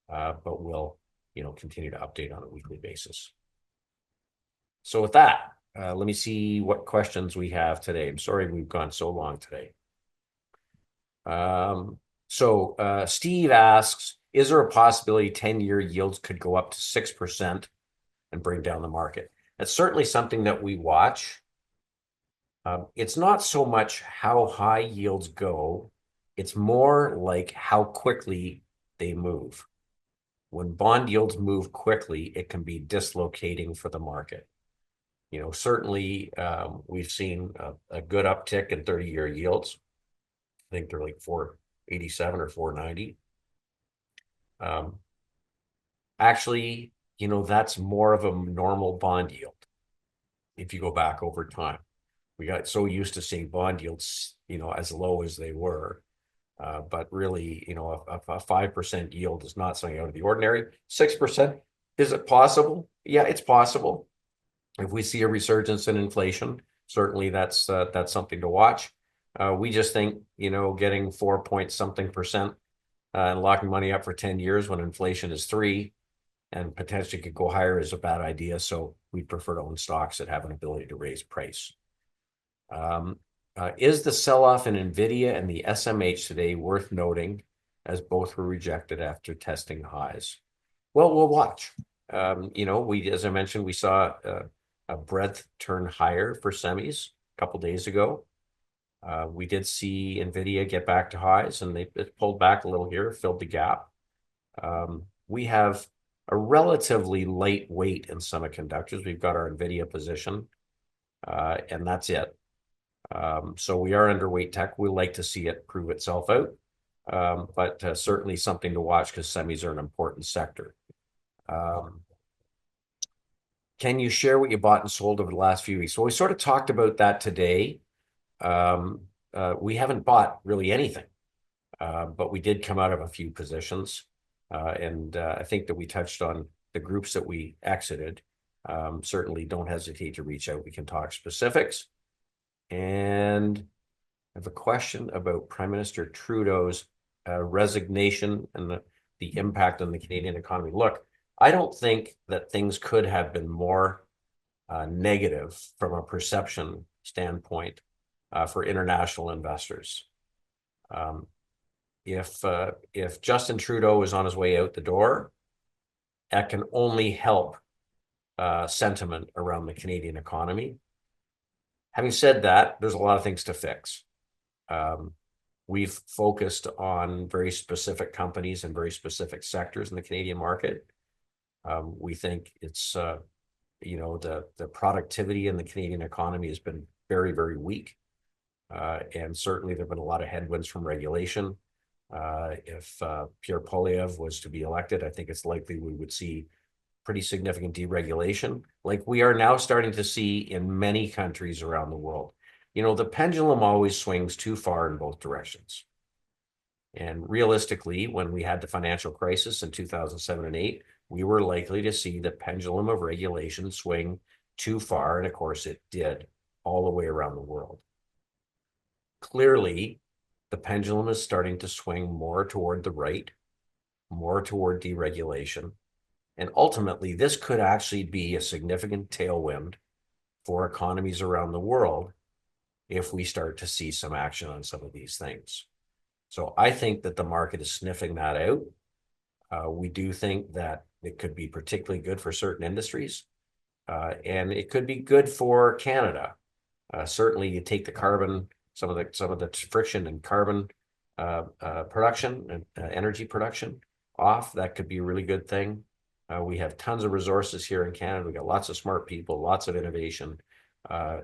[SPEAKER 1] but we'll, you know, continue to update on a weekly basis. So with that, let me see what questions we have today. I'm sorry we've gone so long today. Steve asks, is there a possibility 10-year yields could go up to 6% and bring down the market? That's certainly something that we watch. It's not so much how high yields go. It's more like how quickly they move. When bond yields move quickly, it can be dislocating for the market. You know, certainly we've seen a good uptick in 30-year yields. I think they're like 487 or 490. Actually, you know, that's more of a normal bond yield. If you go back over time, we got so used to seeing bond yields, you know, as low as they were. But really, you know, a 5% yield is not something out of the ordinary. 6%, is it possible? Yeah, it's possible. If we see a resurgence in inflation, certainly that's something to watch. We just think, you know, getting 4 point something percent and locking money up for 10 years when inflation is 3 and potentially could go higher is a bad idea. So we prefer to own stocks that have an ability to raise price. Is the sell-off in Nvidia and the SMH today worth noting, as both were rejected after testing highs? Well, we'll watch. You know, as I mentioned, we saw a breadth turn higher for semis a couple days ago. We did see Nvidia get back to highs, and it pulled back a little here, filled the gap. We have a relatively light weight in semiconductors. We've got our Nvidia position, and that's it. So we are underweight tech. We like to see it prove itself out, but certainly something to watch because semis are an important sector. Can you share what you bought and sold over the last few weeks? Well, we sort of talked about that today. We haven't bought really anything, but we did come out of a few positions. And I think that we touched on the groups that we exited. Certainly don't hesitate to reach out. We can talk specifics. And I have a question about Prime Minister Trudeau's resignation and the impact on the Canadian economy. Look, I don't think that things could have been more negative from a perception standpoint for international investors. If Justin Trudeau is on his way out the door, that can only help sentiment around the Canadian economy. Having said that, there's a lot of things to fix. We've focused on very specific companies and very specific sectors in the Canadian market. We think it's, you know, the productivity in the Canadian economy has been very, very weak. And certainly there have been a lot of headwinds from regulation. If Pierre Poilievre was to be elected, I think it's likely we would see pretty significant deregulation, like we are now starting to see in many countries around the world. You know, the pendulum always swings too far in both directions. And realistically, when we had the financial crisis in 2007 and 8, we were likely to see the pendulum of regulation swing too far. And of course, it did all the way around the world. Clearly, the pendulum is starting to swing more toward the right. more toward deregulation. And ultimately, this could actually be a significant tailwind for economies around the world if we start to see some action on some of these things. So I think that the market is sniffing that out. We do think that it could be particularly good for certain industries, and it could be good for Canada. Certainly, you take the carbon, some of the friction in carbon production and energy production off. That could be a really good thing. We have tons of resources here in Canada. We got lots of smart people, lots of innovation.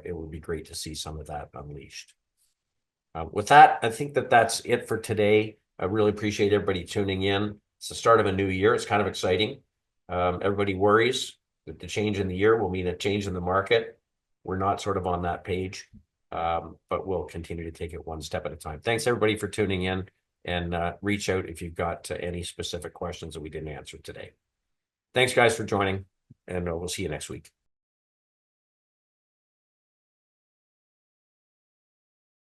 [SPEAKER 1] It would be great to see some of that unleashed. With that, I think that that's it for today. I really appreciate everybody tuning in. It's the start of a new year. It's kind of exciting. Everybody worries that the change in the year will mean a change in the market. We're not sort of on that page, but we'll continue to take it one step at a time. Thanks everybody for tuning in, and reach out if you've got any specific questions that we didn't answer today. Thanks guys for joining, and we'll see you next week.